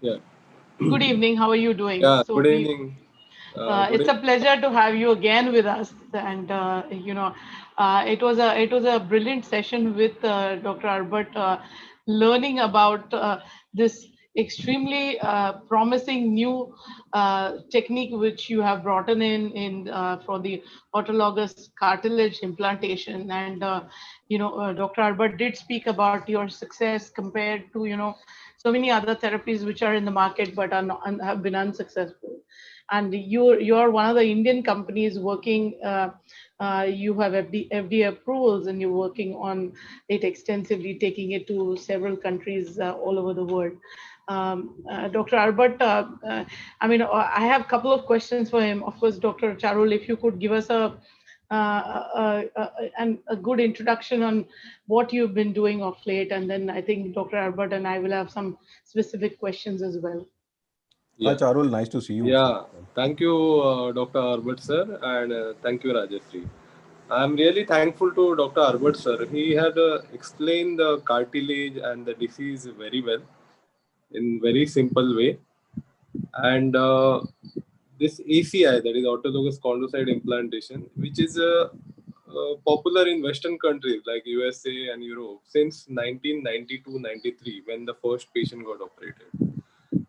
yeah, good evening. How are you doing? yeah. So Good we evening. Good it's a evening. pleasure to have you again with us, and it was a brilliant session with Dr. Arbat, learning about this extremely promising new technique which you have brought in for the autologous cartilage implantation, and Dr. Arbat did speak about your success compared to so many other therapies which are in the market but are not, have been unsuccessful, and you're one of the Indian companies working. You have FDA approvals, and you're working on it extensively, taking it to several countries all over the world. Dr. Arbat, I have a couple of questions for him. Of course, Dr. Charul, if you could give us a good introduction on what you've been doing of late, and then I think Dr. Arbat and I will have some specific questions as well. Hi, Yeah, Charul. Nice to see you. First yeah. of all. Thank you, Dr. Arbat sir, and thank you, Rajashree. I'm really thankful to Dr. Arbat sir. He had explained the cartilage and the disease very well in very simple way. And this ACI, that is autologous chondrocyte implantation, which is popular in Western countries like USA and Europe since 1992-93 when the first patient got operated.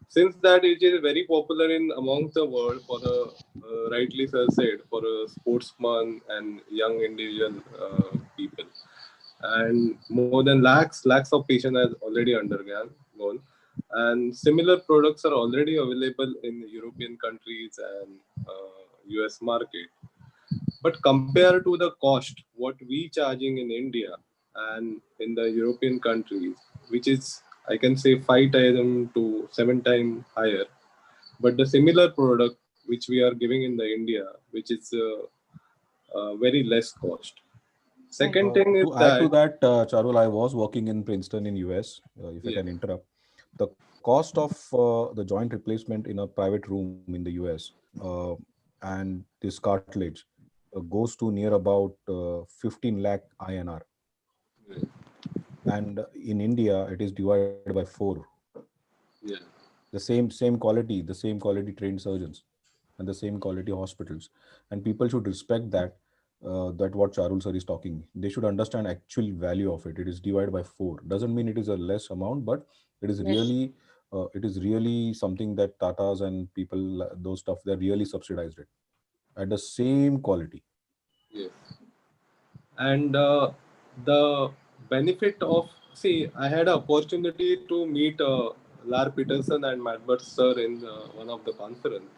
Since that, it is very popular in among the world for the rightly sir said for a sportsman and young individual people, and more than lakhs of patients has already undergone gone, and similar products are already available in European countries and US market. But compared to the cost, what we charging in India and in the European countries, which is I can say 5 times to 7 times higher, but the similar product which we are giving in the India, which is very less cost. Right. Second thing is To add to that that, Charul, I was working in Princeton in US. If I yeah, can interrupt, the cost of the joint replacement in a private room in the US and this cartilage goes to near about 15 lakh INR, and in India it is divided by four. yeah, The same quality trained surgeons and the same quality hospitals, and people should respect that. That what Charul sir is talking. They should understand actual value of it. It is divided by four. Doesn't mean it is a less amount, but it is Yes. really something that Tatas and people those stuff, they're really subsidized it at the same quality. yes. And the benefit of see, I had an opportunity to meet Lar Peterson and Madbert sir in one of the conference,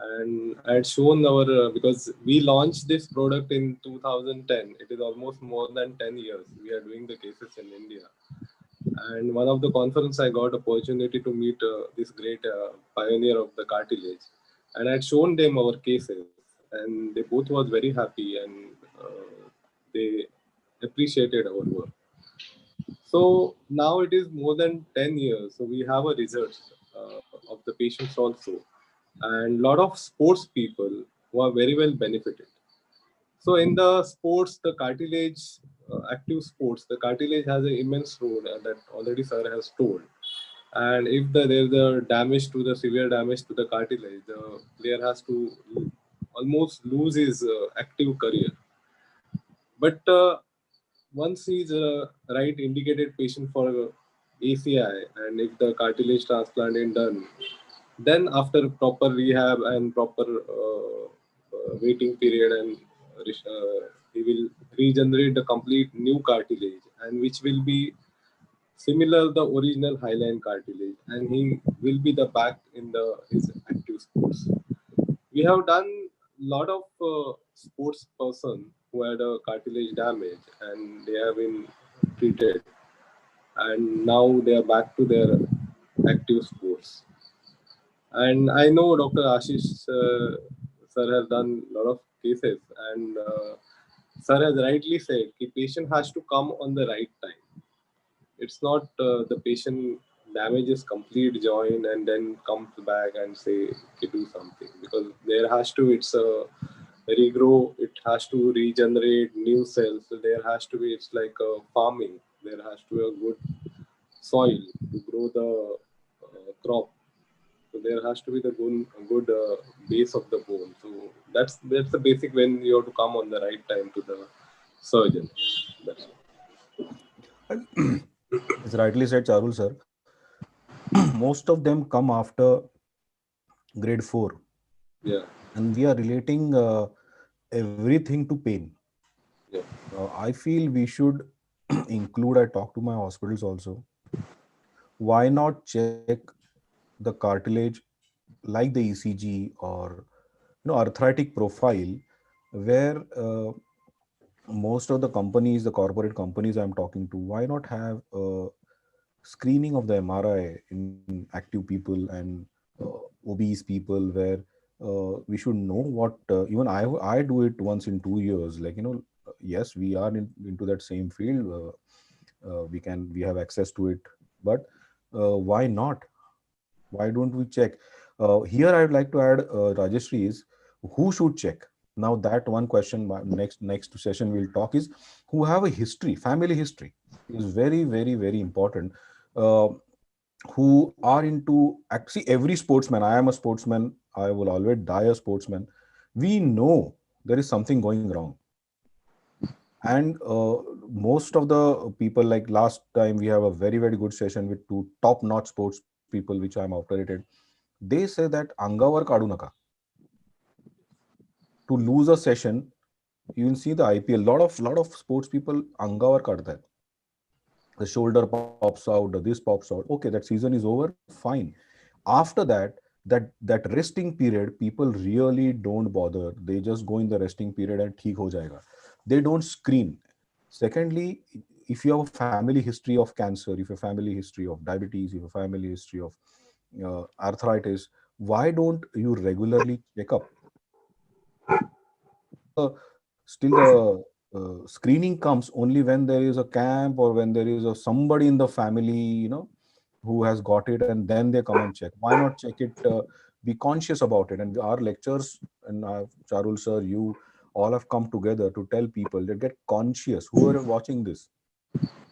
and I had shown our because we launched this product in 2010. It is almost more than 10 years we are doing the cases in India. And one of the conference I got opportunity to meet this great pioneer of the cartilage, and I had shown them our cases, and they both was very happy, and they appreciated our work. So now it is more than 10 years. So we have a result of the patients also, and lot of sports people who are very well benefited. So in the sports, the cartilage, active sports, the cartilage has an immense role that already sir has told. And if there's a damage to the severe damage to the cartilage, the player has to almost lose his active career. But once he's a right indicated patient for ACI, and if the cartilage transplant is done, then after proper rehab and proper waiting period, and he will regenerate the complete new cartilage, and which will be similar the original hyaline cartilage, and he will be the back in the his active sports. We have done lot of sports person who had a cartilage damage and they have been treated, and now they are back to their active sports. And I know Dr. Ashish sir has done a lot of cases, and sir has rightly said the patient has to come on the right time. It's not the patient damages complete joint and then comes back and say, okay, do something, because there has to, it's a regrow, it has to regenerate new cells. So there has to be, it's like a farming, there has to be a good soil to grow the crop. So there has to be the good base of the bone. So that's the basic, when you have to come on the right time to the surgeon. That's As rightly said, Charul sir, most of them come after grade 4, yeah, and we are relating everything to pain. yeah, I feel we should include, I talk to my hospitals also, why not check the cartilage like the ECG or arthritic profile, where most of the companies, the corporate companies I'm talking to, why not have a screening of the MRI in active people and obese people, where we should know what even I do it once in 2 years, like yes, we are into that same field, we have access to it, but why not? Why don't we check? Here I'd like to add, Rajashree, is who should check? Now that one question, next session we'll talk is who have a history, family history is very, very, very important. Uh, who are into, actually every sportsman, I am a sportsman, I will always die a sportsman. We know there is something going wrong, and most of the people, like last time we have a very, very good session with two top notch sports people which I am operated, they say that angavar kadu naka. To lose a session, you will see the IPL, lot of sports people angavar kadta hai. The shoulder pops out, the this pops out, okay, that season is over, fine. After that, that resting period, people really don't bother, they just go in the resting period and theek ho jayega. They don't screen. Secondly, if you have a family history of cancer, if you have a family history of diabetes, if you have a family history of arthritis, why don't you regularly check up? Still the screening comes only when there is a camp, or when there is a somebody in the family, who has got it, and then they come and check. Why not check it? Be conscious about it. And our lectures, and Charul sir, you all have come together to tell people that get conscious. Who are watching this,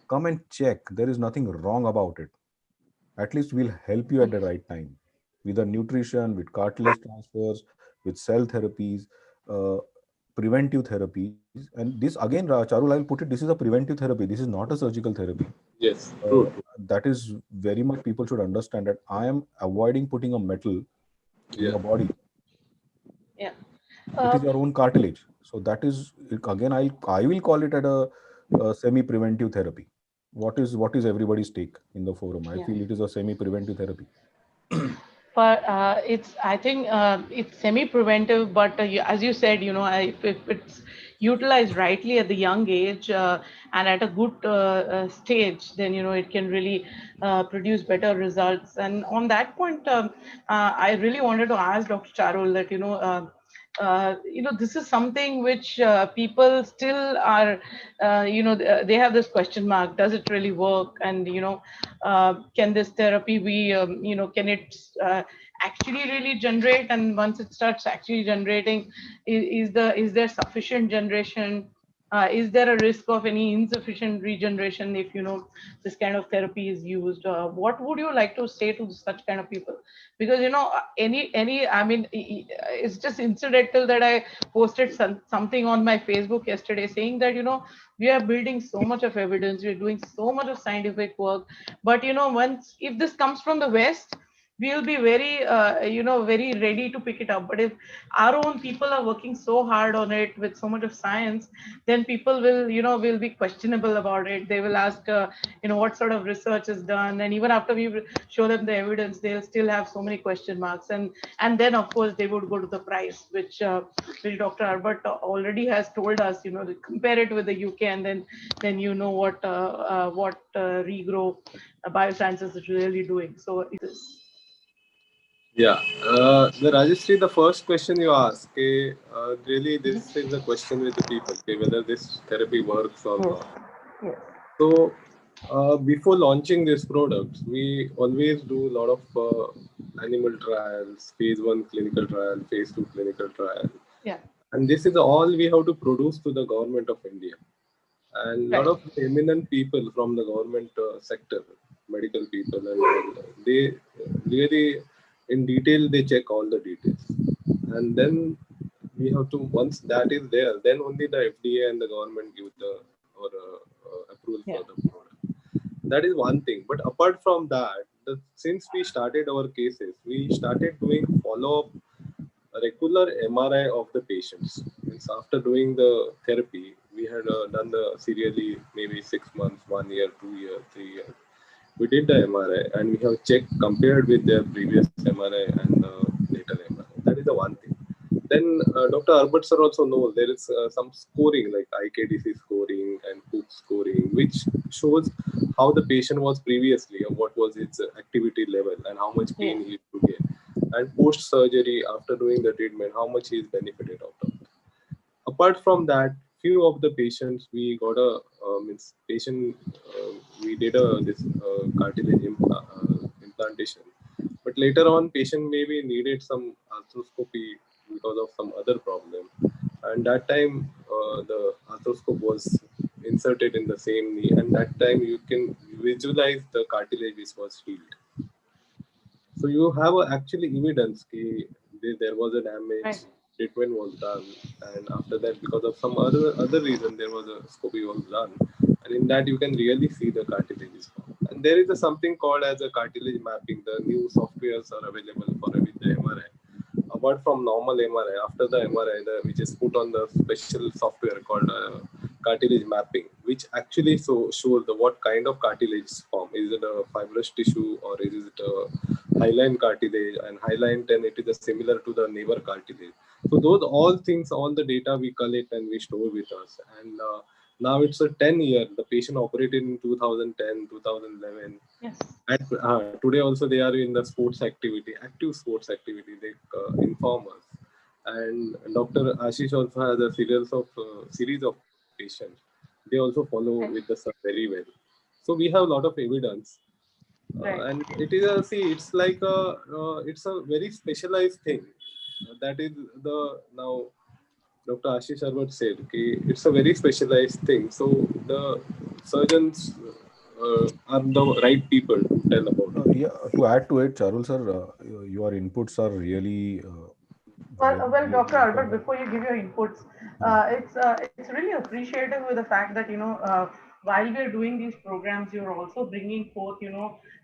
come and check. There is nothing wrong about it. At least we'll help you at the right time with the nutrition, with cartilage transfers, with cell therapies, uh, preventive therapies. And this again, Charul, I'll put it, this is a preventive therapy. This is not a surgical therapy. yes, Uh, true, true. that is very much, people should understand that I am avoiding putting a metal in Yeah. your body. Yeah. It Uh, is your own cartilage. So that is, again, I will call it at a semi-preventive therapy. What is everybody's take in the forum? I yeah. feel it is a semi-preventive therapy. But it's, I think it's semi-preventive, but as you said, if it's utilized rightly at the young age, and at a good stage, then it can really produce better results. And on that point, I really wanted to ask Dr. Charul that this is something which people still are, they have this question mark: does it really work? And can this therapy be, can it actually really generate? And once it starts actually generating, is there sufficient generation? Is there a risk of any insufficient regeneration if this kind of therapy is used? What would you like to say to such kind of people? Because any I mean, it's just incidental that I posted something on my Facebook yesterday saying that we are building so much of evidence, we're doing so much of scientific work, but once if this comes from the West, we'll be very very ready to pick it up. But if our own people are working so hard on it with so much of science, then people will be questionable about it. They will ask what sort of research is done, and even after we show them the evidence, they'll still have so many question marks. And then of course they would go to the price, which Dr. Arbat already has told us, to compare it with the UK, and then what regrow biosciences is really doing. So it is. Yeah, the Rajashree, the first question you ask, really this is the question with the people, whether this therapy works or Yes. not. Yes. So before launching these products, we always do a lot of animal trials, phase 1 clinical trial, phase 2 clinical trial. Yeah. And this is all we have to produce to the government of India. And a lot Right. of eminent people from the government sector, medical people, and all, they really in detail they check all the details, and then we have to, once that is there, then only the FDA and the government give the or approval for Yeah. the product. That is one thing. But apart from that, since we started our cases, we started doing follow up regular MRI of the patients. Means after doing the therapy, we had done the serially maybe 6 months, 1 year, 2 year, 3 years. We did the MRI and we have checked compared with their previous MRI and the later MRI. That is the one thing. Then Dr. Arbat sir also knows there is some scoring like IKDC scoring and Cook scoring, which shows how the patient was previously and what was its activity level and how much Yeah. pain he used to get. And post surgery after doing the treatment, how much he is benefited out of. Apart from that, few of the patients we got a means patient we did a this cartilage implantation, but later on patient maybe needed some arthroscopy because of some other problem, and that time the arthroscope was inserted in the same knee, and that time you can visualize the cartilage which was healed. So you have actually evidence that there was a damage, Right. treatment was done, and after that, because of some other reason, there was a scopy was done, and in that you can really see the cartilage is formed. And there is a something called as a cartilage mapping. The new softwares are available for with the MRI. Apart from normal MRI, after the MRI, which is put on the special software called cartilage mapping, which actually shows the what kind of cartilage is formed. Is it a fibrous tissue or is it a hyaline cartilage? And hyaline, then it is similar to the neighbor cartilage. So those all things, all the data we collect and we store with us. And now it's a 10 year. The patient operated in 2010, 2011. Yes. And today also they are in the sports activity, active sports activity. They inform us. And Dr. Aashish also has a series of patients. They also follow with Right. the sir very well. So we have a lot of evidence, Right. and it is it's like it's a very specialized thing. That is the now Dr. Ashish Arbat said, okay, it's a very specialized thing. So the surgeons are the right people to tell about it. Yeah, to add to it, Charul sir, your inputs are really, Well, Dr. really Albert, before you give your inputs, it's really appreciative with the fact that while we are doing these programs, you're also bringing forth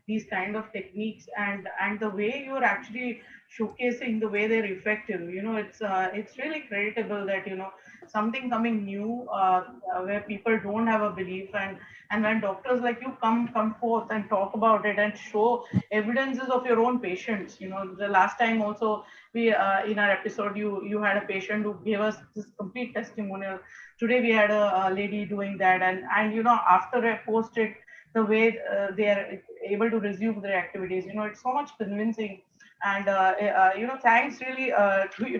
these kind of techniques, and the way you're actually showcasing the way they're effective. It's really creditable that something coming new, where people don't have a belief, and when doctors like you come forth and talk about it and show evidences of your own patients. The last time also we in our episode you had a patient who gave us this complete testimonial. Today we had a lady doing that, and after I post it, the way they are able to resume their activities, it's so much convincing. And thanks really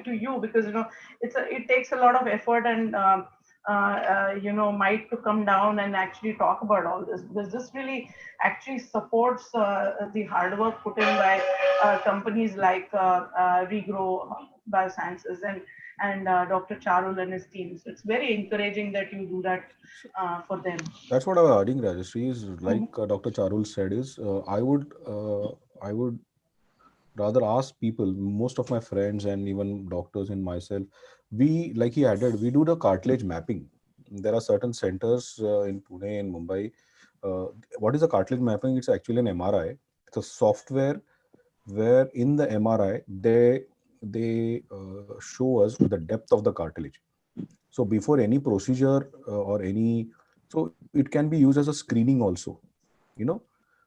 to you, because it takes a lot of effort and might to come down and actually talk about all this, because this really actually supports the hard work put in by companies like Regrow Biosciences and Dr. Charul and his team. So it's very encouraging that you do that for them. that's what I was adding, Rajashree, is like Mhm. Dr. Charul said, is I would rather ask people, most of my friends and even doctors and myself, we, like he added, we do the cartilage mapping. There are certain centers in Pune and Mumbai. uh, what is a cartilage mapping? It's actually an MRI. It's a software where in the MRI they show us the depth of the cartilage. So before any procedure or any, so it can be used as a screening also, you know.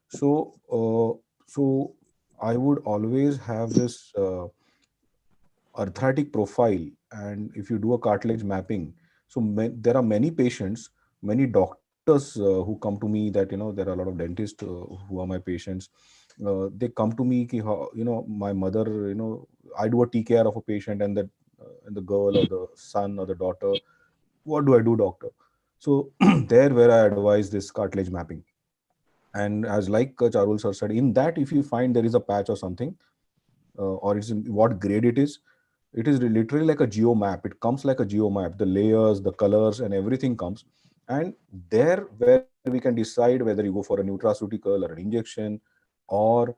So so I would always have this arthritic profile, and if you do a cartilage mapping, so there are many patients, many doctors who come to me, that there are a lot of dentists who are my patients. They come to me ki, my mother, I do a TKR of a patient, and the girl or the son or the daughter, what do I do, doctor? So there where I advise this cartilage mapping. And as like Charul sir said, in that if you find there is a patch or something, or it's in what grade it is literally like a geo map. It comes like a geo map, the layers, the colors, and everything comes. And there where we can decide whether you go for a nutraceutical or an injection or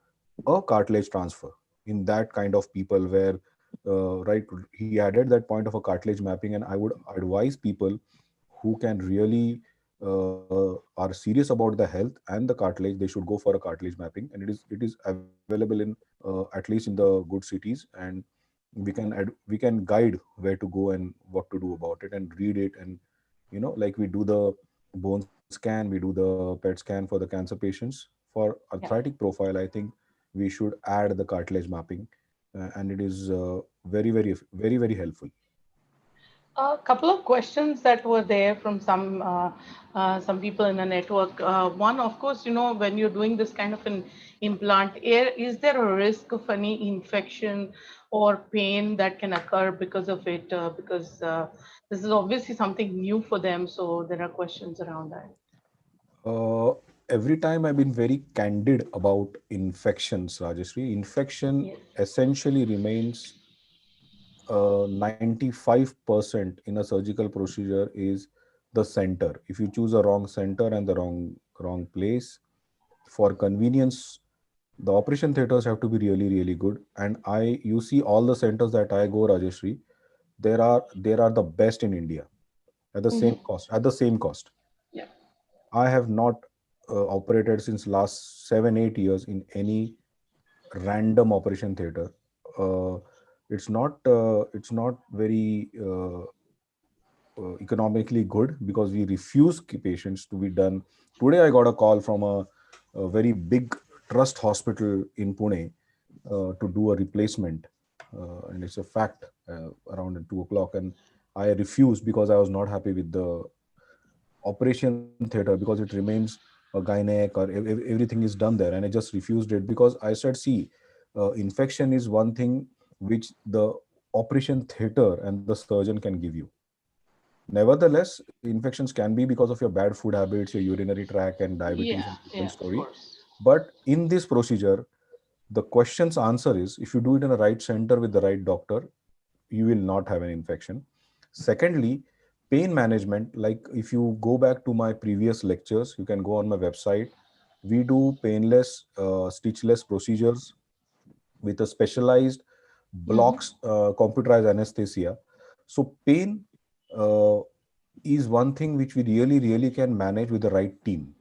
a cartilage transfer. In that kind of people where, right, he added that point of a cartilage mapping, and I would advise people who can really are serious about the health and the cartilage, they should go for a cartilage mapping. And it is available in at least in the good cities, and we can guide where to go and what to do about it and read it. And like we do the bone scan, we do the PET scan for the cancer patients. For Yeah. arthritic profile, I think we should add the cartilage mapping, and it is very very very very helpful. A couple of questions that were there from some people in the network. One, of course, when you're doing this kind of an implant, is there a risk of any infection or pain that can occur because of it? Because this is obviously something new for them, so there are questions around that. uh, every time I've been very candid about infections, Rajashree. Infection Yes. essentially remains 95% in a surgical procedure is the center. If you choose a wrong center and the wrong place for convenience, the operation theaters have to be really really good. And you see all the centers that I go, Rajeshri, there are the best in India at the same Mm-hmm. cost. At the same cost, Yeah. I have not operated since last 7-8 years in any random operation theater. Uh, it's not very economically good, because we refuse patients to be done. Today, I got a call from a very big trust hospital in Pune to do a replacement, and it's a fact, around 2 o'clock, and I refused because I was not happy with the operation theater, because it remains a gynec or everything is done there, and I just refused it because I said, see, infection is one thing which the operation theater and the surgeon can give you. Nevertheless, infections can be because of your bad food habits, your urinary tract, and diabetes, Yeah. and different Yeah. Of story. course. But in this procedure, the question's answer is, if you do it in the right center with the right doctor, you will not have an infection. Secondly, pain management. Like if you go back to my previous lectures, you can go on my website. We do painless, stitchless procedures with a specialized Mm-hmm. blocks, computerized anesthesia. So pain uh, is one thing which we really, really can manage with the right team.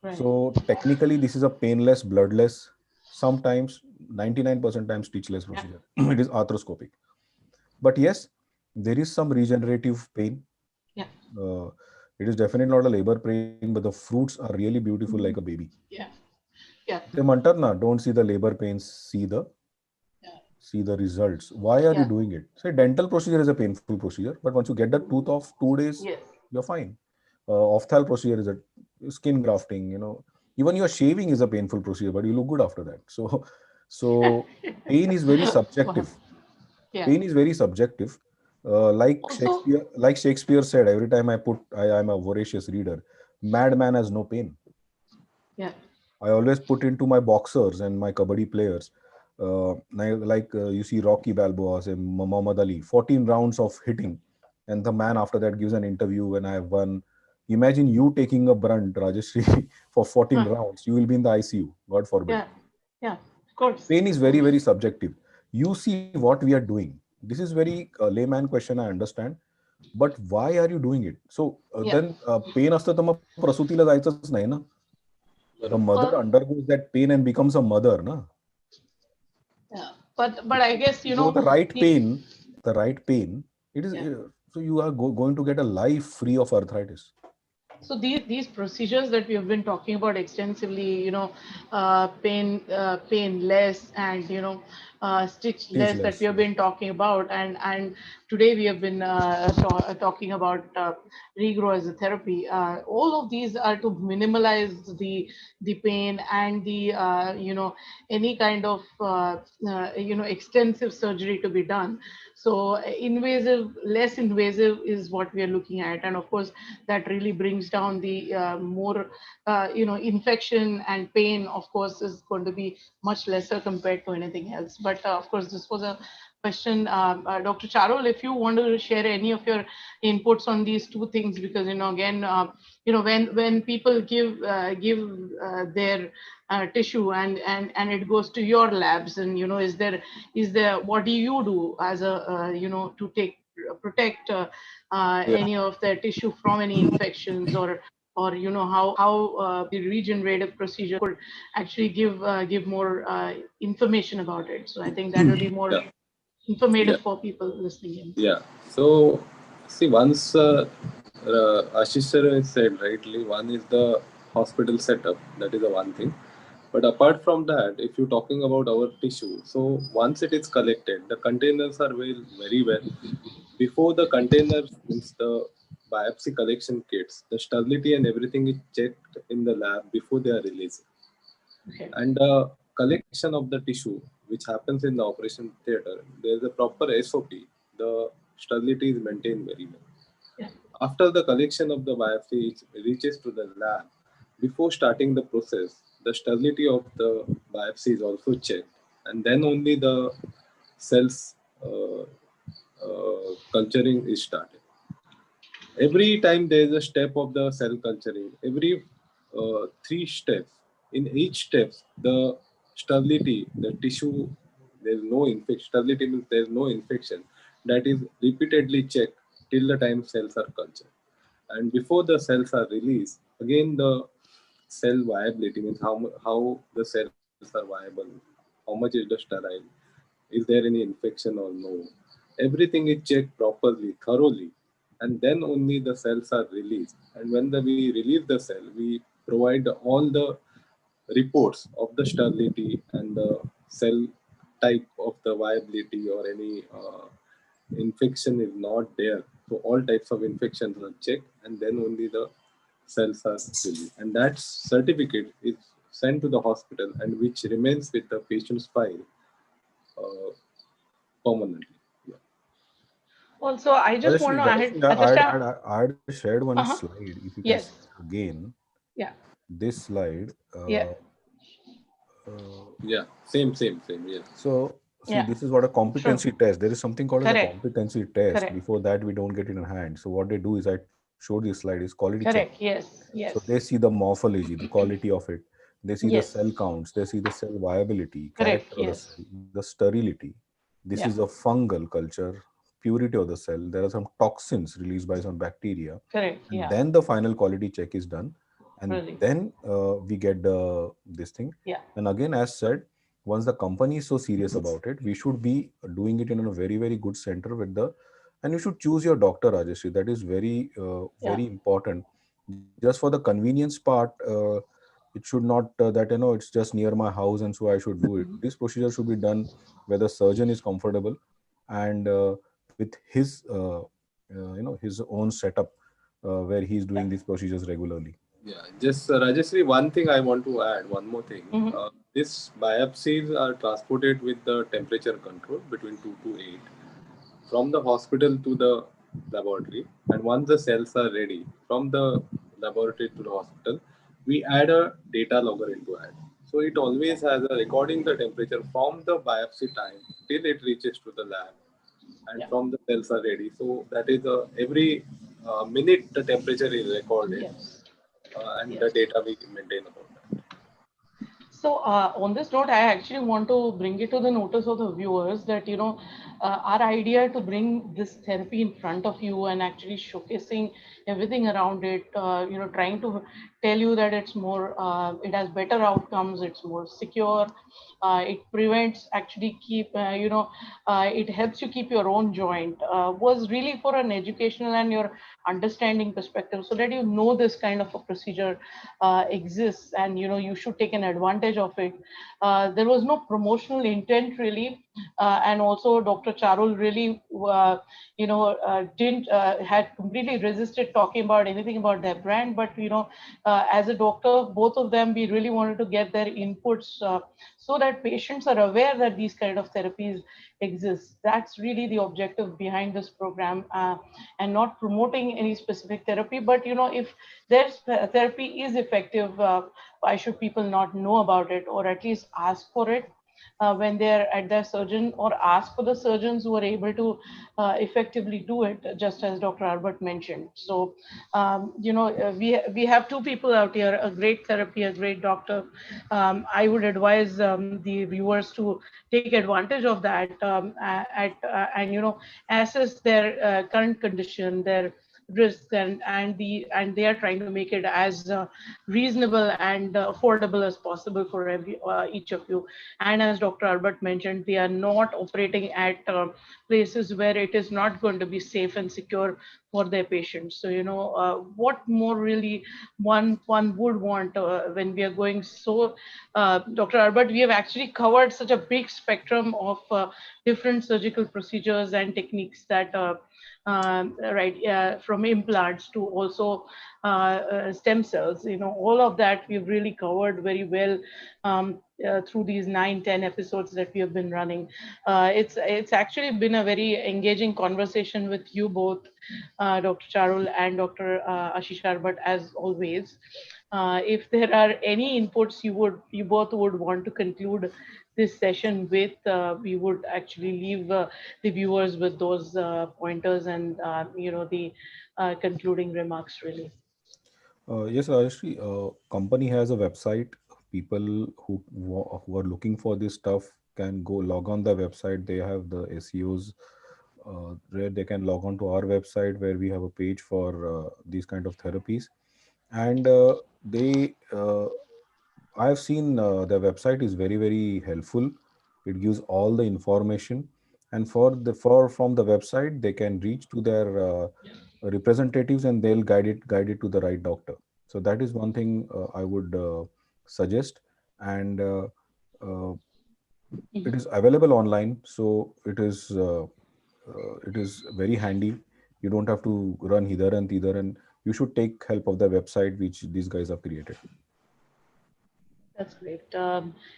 Right. So technically, this is a painless, bloodless, sometimes 99% times stitchless Yeah. procedure. It is arthroscopic. But yes, there is some regenerative pain. Yeah. Uh, it is definitely not a labor pain, but the fruits are really beautiful like a Mhm. baby. Yeah. Yeah. They mantar na, don't see the labor pains, Yeah. see the results. Why are you Yeah. doing it? Say dental procedure is a painful procedure, but once you get the tooth off 2 days, Yes. you're fine. Ophthal procedure is a skin grafting. Even your shaving is a painful procedure, but you look good after that. So pain is very Wow. subjective. Yeah. Pain is very subjective. Also, Like Shakespeare said, every time I'm a voracious reader. Madman has no pain. yeah. I always put into my boxers and my kabaddi players. You see Rocky Balboa, say Muhammad Ali, 14 rounds of hitting, and the man after that gives an interview when I have won. Imagine you taking a brunt, Rajashree, for 14 Huh. rounds. You will be in the ICU, God forbid. Yeah. Yeah. Of course. Pain is very, very subjective. You see what we are doing. This is very layman question, I understand. But why are you doing it? So Yeah. then pain असतं तर मग प्रसूतीला जायचंच नाही ना. The बरोबर. mother Well, undergoes that pain and becomes a mother, na? but I guess, you So know, the right pain, it is, yeah. so you are going to get a life free of arthritis. So these procedures that we have been talking about extensively, you know, painless, and you know, stitchless, that we Stitchless, have yeah. been talking about, and today we have been talking about regrow as a therapy. All of these are to minimalize the pain and the you know, any kind of you know, extensive surgery to be done. So invasive, less invasive is what we are looking at, and of course that really brings down the more you know, infection and pain, of course, is going to be much lesser compared to anything else. But of course, this was a question. Dr. Charol, if you want to share any of your inputs on these two things, because you know, again, you know, when people give their tissue, and it goes to your labs, and you know, is there what do you do as a you know, to take protect Yeah. any of the tissue from any infections, or you know, how the regenerative procedure could actually give more information about it. So I think that will be more Yeah. Yeah. informative for people listening in. Yeah. So, see, once Ashish sir has said rightly, one is the hospital setup. That is the one thing. But apart from that, if you're talking about our tissue, so once it is collected, the containers are very well. Before the containers, means the biopsy collection kits, the stability and everything is checked in the lab before they are released. Okay. And the collection of the tissue, which happens in the operation theater, there is a proper SOP. The stability is maintained very well. Yeah. After the collection of the biopsy reaches to the lab, before starting the process, the stability of the biopsy is also checked, and then only the cells culturing is started. Every time there is a step of the cell culturing, every three steps. In each steps, the stability, the tissue, there is no infection. Stability means there is no infection. That is repeatedly checked till the time cells are cultured. And before the cells are released, again the cell viability means how the cells are viable, how much is the sterile, is there any infection or no. Everything is checked properly, thoroughly, and then only the cells are released. And when we release the cell, we provide all the reports of the sterility and the cell type of the viability or any infection is not there. So all types of infections are checked, and then only the cells are released. And that certificate is sent to the hospital, and which remains with the patient's file uh, permanently. Yeah. Also, I just want to add, Rajashree, understand. I had shared one Uh-huh. slide. If you can see Yes. again, Yeah. this slide. Yeah. Uh, Yeah, same. Yeah, so, see, Yeah. this is what a True. competency test. There is something called as a Correct. competency test. Correct. Before that, we don't get it in hand. So, what they do is, I showed this slide, is quality check. Correct. Yes. So, Yes. they see the morphology, the quality of it. They see the cell Yes. counts. They see the cell viability, Correct. character of the cell, Yes. the sterility. This is Yeah. a fungal culture, purity of the cell. There are some toxins released by some bacteria, Correct. and Yeah. then the final quality check is done, and Really. then we get the this thing. Yeah. And again, as said, once the company is so serious about it, we should be doing it in a very good center with the, and you should choose your doctor, Rajashree. That is Yeah. very important. Just for the convenience part, it should not that it's just near my house and so I should do it. Mhm. This procedure should be done where the surgeon is comfortable, and with his his own setup, where he's Yeah. doing these procedures regularly. yeah. Just Rajashree, one thing I want to add, one more thing. Mm-hmm. These biopsies are transported with the temperature control between 2 to 8 from the hospital to the laboratory. And once the cells are ready from the laboratory to the hospital, we add a data logger into it. So it always has a recording the temperature from the biopsy time till it reaches to the lab, and Yeah. from the cells are ready. So that is every minute the temperature is recorded, Yes. and the Yes. data we maintain about that. So on this note, I actually want to bring it to the notice of the viewers that, our idea to bring this therapy in front of you and actually showcasing everything around it, trying to tell you that it's more, it has better outcomes, it's more secure, it prevents actually it helps you keep your own joint, was really for an educational and your understanding perspective, so that you know this kind of a procedure exists, and you should take an advantage of it. There was no promotional intent really, and also Dr. Charul really didn't had completely resisted talking about anything about their brand, but as a doctor, both of them, we really wanted to get their inputs, so that patients are aware that these kind of therapies exist. That's really the objective behind this program, and not promoting any specific therapy, but if their therapy is effective, why should people not know about it, or at least ask for it when they're at their surgeon, or ask for the surgeons who are able to effectively do it, just as Dr. Arbat mentioned. So, we have two people out here, a great therapy, a great doctor. I would advise the viewers to take advantage of that, and assess their current condition, their risks, and they are trying to make it as reasonable and affordable as possible for each of you. And as Dr. Albert mentioned, they are not operating at places where it is not going to be safe and secure for their patients. So what more really one would want when we are going so. Dr. Albert, we have actually covered such a big spectrum of different surgical procedures and techniques that right, from implants to also stem cells, all of that we've really covered very well through these 9-10 episodes that we have been running. It's actually been a very engaging conversation with you both, Dr. Charul and Dr. Aashish Arbat, as always. If there are any inputs you both would want to conclude this session with, we would actually leave the viewers with those pointers and the concluding remarks really. Yes, Rajashree, company has a website. People who are looking for this stuff can go log on the website. They have the SEOs where they can log on to our website, where we have a page for these kind of therapies. And I have seen the website is very, very helpful. It gives all the information, and for from the website they can reach to their representatives, and they'll guide it to the right doctor. So that is one thing I would suggest, and it is available online. So it is very handy. You don't have to run hither and thither, and you should take help of the website which these guys have created. That's great.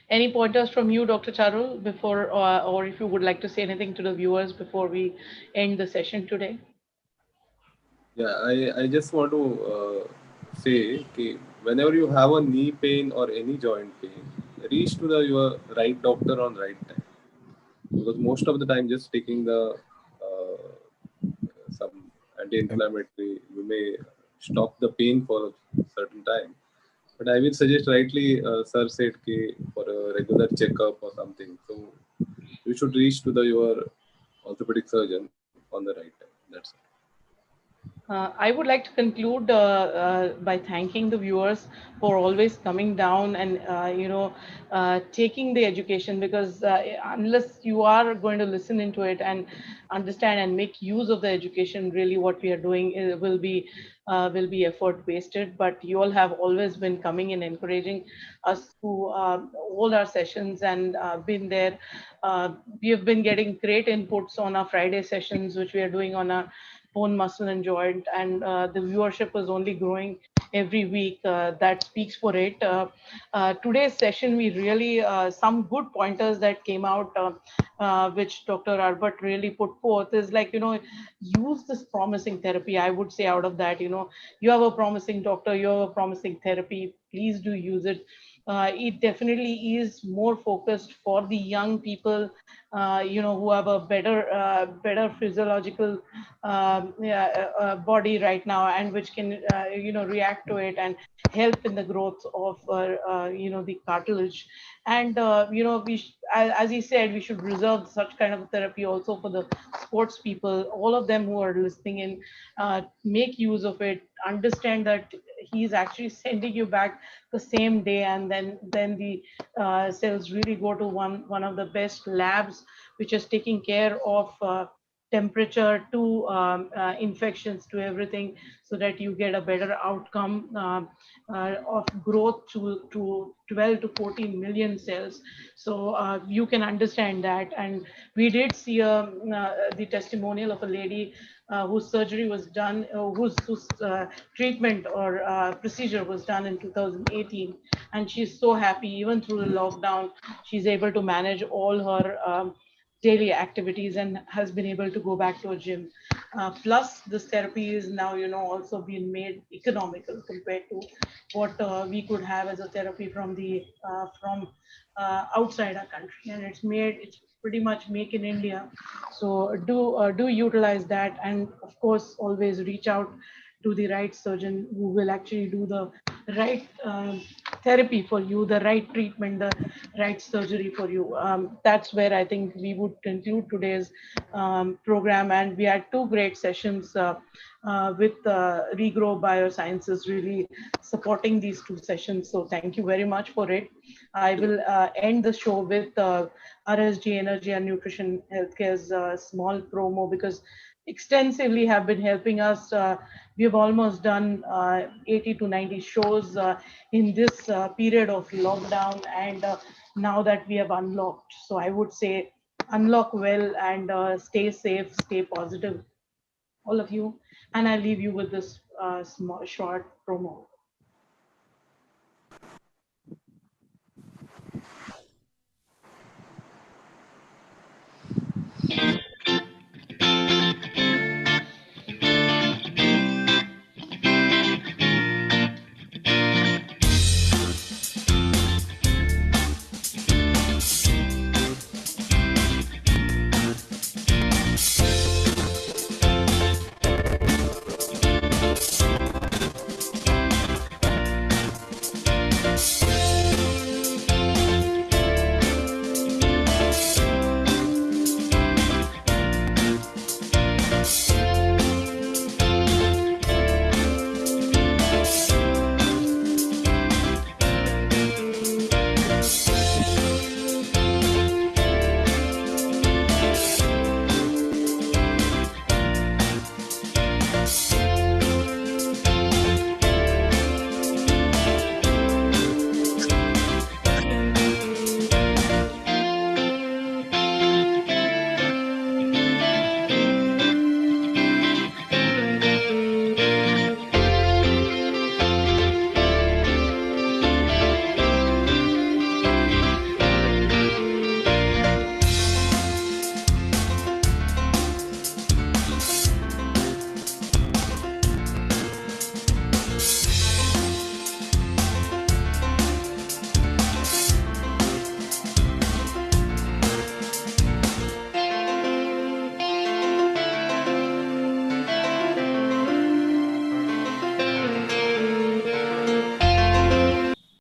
Any pointers from you, Dr. Charul, before, or if you would like to say anything to the viewers before we end the session today? Yeah, I just want to say कि whenever you have a knee pain or any joint pain, reach to your right doctor on right time, because most of the time just taking the some anti-inflammatory, you may stop the pain for a certain time. But I will suggest rightly, sir said कि for a regular checkup or something. So you should reach to your orthopedic surgeon on the right time. That's it. I would like to conclude by thanking the viewers for always coming down and taking the education, because unless you are going to listen into it and understand and make use of the education, really what we are doing will be effort wasted. But you all have always been coming and encouraging us to all our sessions and been there. We have been getting great inputs on our Friday sessions, which we are doing on our bone, muscle, and joint, and the viewership is only growing every week. That speaks for it. Today's session, we really some good pointers that came out, which Dr. Arbat really put forth, is like use this promising therapy. I would say out of that, you have a promising doctor, you have a promising therapy. please do use it. It definitely is more focused for the young people, who have a better physiological yeah, body right now, and which can, react to it and help in the growth of, the cartilage. And, as he said, we should reserve such kind of therapy also for the sports people, all of them who are listening in. Make use of it, understand that he's actually sending you back the same day, and then the cells really go to one of the best labs which is taking care of temperature to infections to everything, so that you get a better outcome of growth to 12 to 14 million cells. So you can understand that. And we did see the testimonial of a lady whose surgery was done, whose treatment or procedure was done in 2018, and she's so happy. Even through the lockdown, she's able to manage all her daily activities and has been able to go back to a gym. Plus, this therapy is now, also being made economical compared to what we could have as a therapy from outside our country, and it's pretty much make in India. So do utilize that, and of course, always reach out to the right surgeon who will actually do the right therapy for you, the right treatment, the right surgery for you. That's where I think we would conclude today's program. And we had two great sessions with Regrow Biosciences really supporting these two sessions. So thank you very much for it. I will end the show with RSG Energy and Nutrition Healthcare's small promo, because extensively have been helping us. We have almost done 80 to 90 shows in this period of lockdown, and now that we have unlocked. So I would say unlock well, and stay safe, stay positive, all of you. And I leave you with this small, short promo.